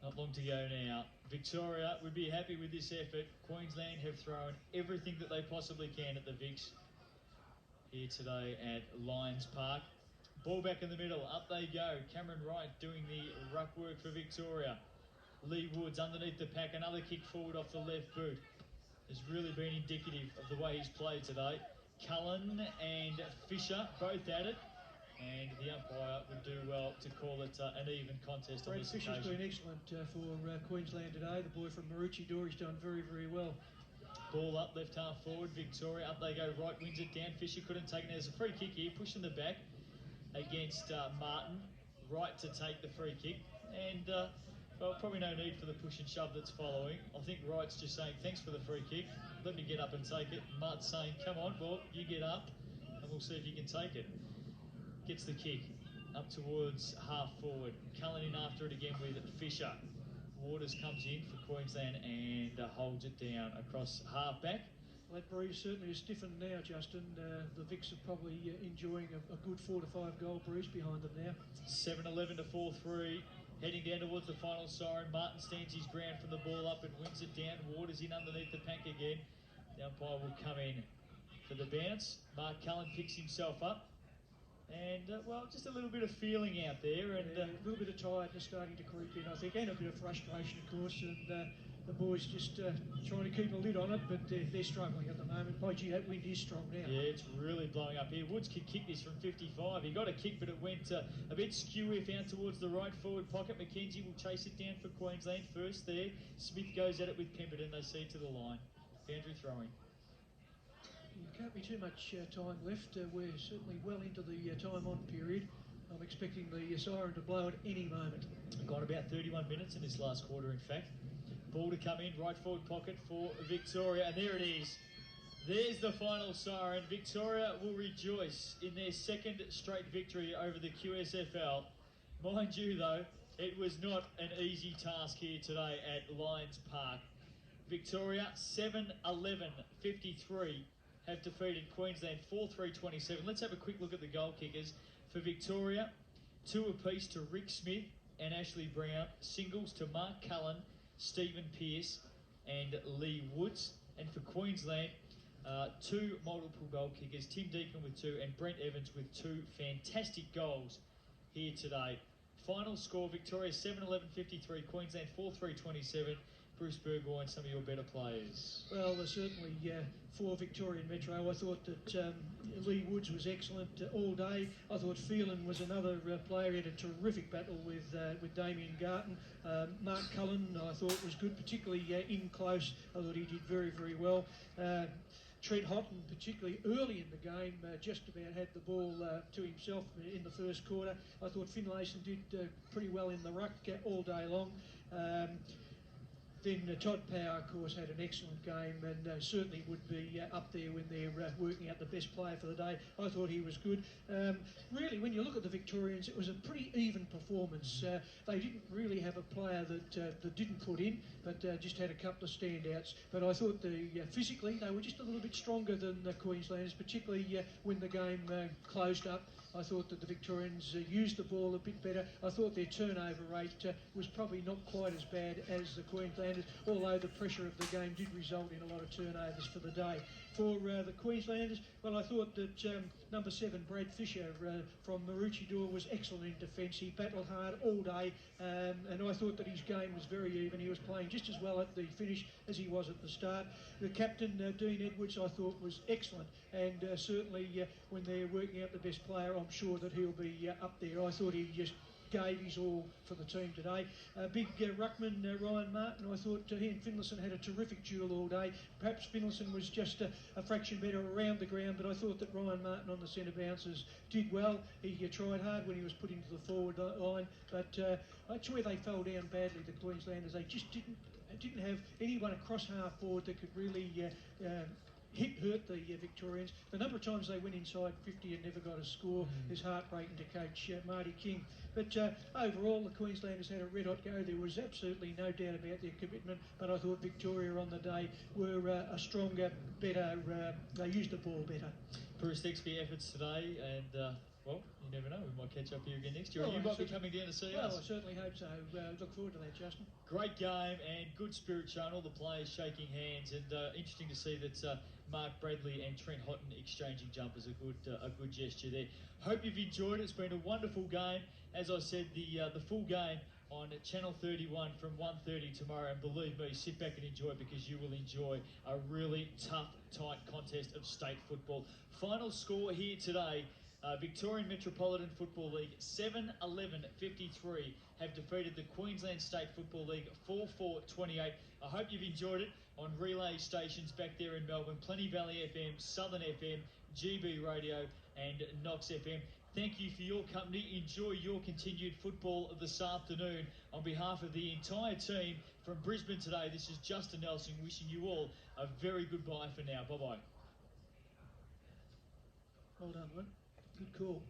Not long to go now. Victoria would be happy with this effort. Queensland have thrown everything that they possibly can at the Vics here today at Lions Park. Ball back in the middle. Up they go. Cameron Wright doing the ruck work for Victoria. Lee Woods underneath the pack. Another kick forward off the left boot. Has really been indicative of the way he's played today. Cullen and Fisher both at it. And the umpire would do well to call it an even contest on this occasion. Fisher's been excellent for Queensland today. The boy from Maroochydore, he's done very, very well. Ball up, left half forward. Victoria, up they go. Right wins it down. Fisher couldn't take it. There's a free kick here. Pushing the back against Martin. Right to take the free kick. And, probably no need for the push and shove that's following. I think Wright's just saying, thanks for the free kick. Let me get up and take it. Mart's saying, come on, ball, you get up. And we'll see if you can take it. Gets the kick up towards half forward. Cullen in after it again with Fisher. Waters comes in for Queensland and holds it down across half back. Well, that breeze certainly is stiffened now, Justin. The Vics are probably enjoying a good 4 to 5 goal breeze behind them now. 7-11 to 4-3. Heading down towards the final siren. Martin stands his ground from the ball up and wins it down. Waters in underneath the pack again. The umpire will come in for the bounce. Mark Cullen picks himself up. And, just a little bit of feeling out there. And a little bit of tiredness starting to creep in, I think, and a bit of frustration, of course. And the boys just trying to keep a lid on it, but they're struggling at the moment. By gee, that wind is strong now. Yeah, it's really blowing up here. Woods could kick this from 55. He got a kick, but it went a bit skew-iff out towards the right forward pocket. McKenzie will chase it down for Queensland first there. Smith goes at it with Pemberton. They see to the line. Boundary throwing. There can't be too much time left. We're certainly well into the time-on period. I'm expecting the siren to blow at any moment. Got about 31 minutes in this last quarter, in fact. Ball to come in, right forward pocket for Victoria, and there it is. There's the final siren. Victoria will rejoice in their 2nd straight victory over the QSFL. Mind you, though, it was not an easy task here today at Lions Park. Victoria, 7-11-53, have defeated Queensland 4-3-27. Let's have a quick look at the goal kickers. For Victoria, 2 apiece to Rick Smith and Ashley Brown. Singles to Mark Cullen, Stephen Pearce and Lee Woods. And for Queensland, 2 multiple goal kickers, Tim Deacon with 2 and Brent Evans with 2 fantastic goals here today. Final score, Victoria 7-11-53, Queensland 4-3-27. Bruce Burgoyne, some of your better players. Well, certainly for Victorian Metro, I thought that Lee Woods was excellent all day. I thought Phelan was another player. He had a terrific battle with Damien Garton. Mark Cullen, I thought, was good, particularly in close. I thought he did very, very well. Trent Houghton, particularly early in the game, just about had the ball to himself in the first quarter. I thought Finlayson did pretty well in the ruck all day long. Then Todd Power, of course, had an excellent game and certainly would be up there when they're working out the best player for the day. I thought he was good. Really, when you look at the Victorians, it was a pretty even performance. They didn't really have a player that didn't put in, but just had a couple of standouts. But I thought physically they were just a little bit stronger than the Queenslanders, particularly when the game closed up. I thought that the Victorians used the ball a bit better. I thought their turnover rate was probably not quite as bad as the Queenslanders, although the pressure of the game did result in a lot of turnovers for the day. For the Queenslanders, well, I thought that number 7, Brad Fisher from Maroochydore, was excellent in defence. He battled hard all day, and I thought that his game was very even. He was playing just as well at the finish as he was at the start. The captain, Dean Edwards, I thought was excellent, and certainly when they're working out the best player, I'm sure that he'll be up there. I thought he just gave his all for the team today. Big ruckman Ryan Martin, I thought he and Finlayson had a terrific duel all day. Perhaps Finlayson was just a fraction better around the ground, but I thought that Ryan Martin on the centre bounces did well. He tried hard when he was put into the forward line, but that's where they fell down badly, the Queenslanders. They just didn't have anyone across half forward that could really hurt the Victorians. The number of times they went inside 50 and never got a score is heartbreaking to coach Marty King. But overall, the Queenslanders had a red-hot go. There was absolutely no doubt about their commitment, but I thought Victoria on the day were a stronger, better, they used the ball better. Bruce, thanks for your efforts today, and well, you never know, we might catch up here again next year. Well, You might be coming down to see us. Well, I certainly hope so. Look forward to that, Justin. Great game and good spirit shown, all the players shaking hands, and interesting to see that Mark Bradley and Trent Houghton exchanging jumpers, a good gesture there. Hope you've enjoyed it. It's been a wonderful game. As I said, the full game on Channel 31 from 1:30 tomorrow, and believe me, sit back and enjoy it, because you will enjoy a really tough, tight contest of state football. Final score here today, Victorian Metropolitan Football League 7-11-53 have defeated the Queensland State Football League 4-4-28. I hope you've enjoyed it on relay stations back there in Melbourne, Plenty Valley FM, Southern FM, GB Radio and Knox FM. Thank you for your company. Enjoy your continued football this afternoon. On behalf of the entire team from Brisbane today, this is Justin Nelson wishing you all a very good bye for now. Bye-bye. Well done, mate. Good call.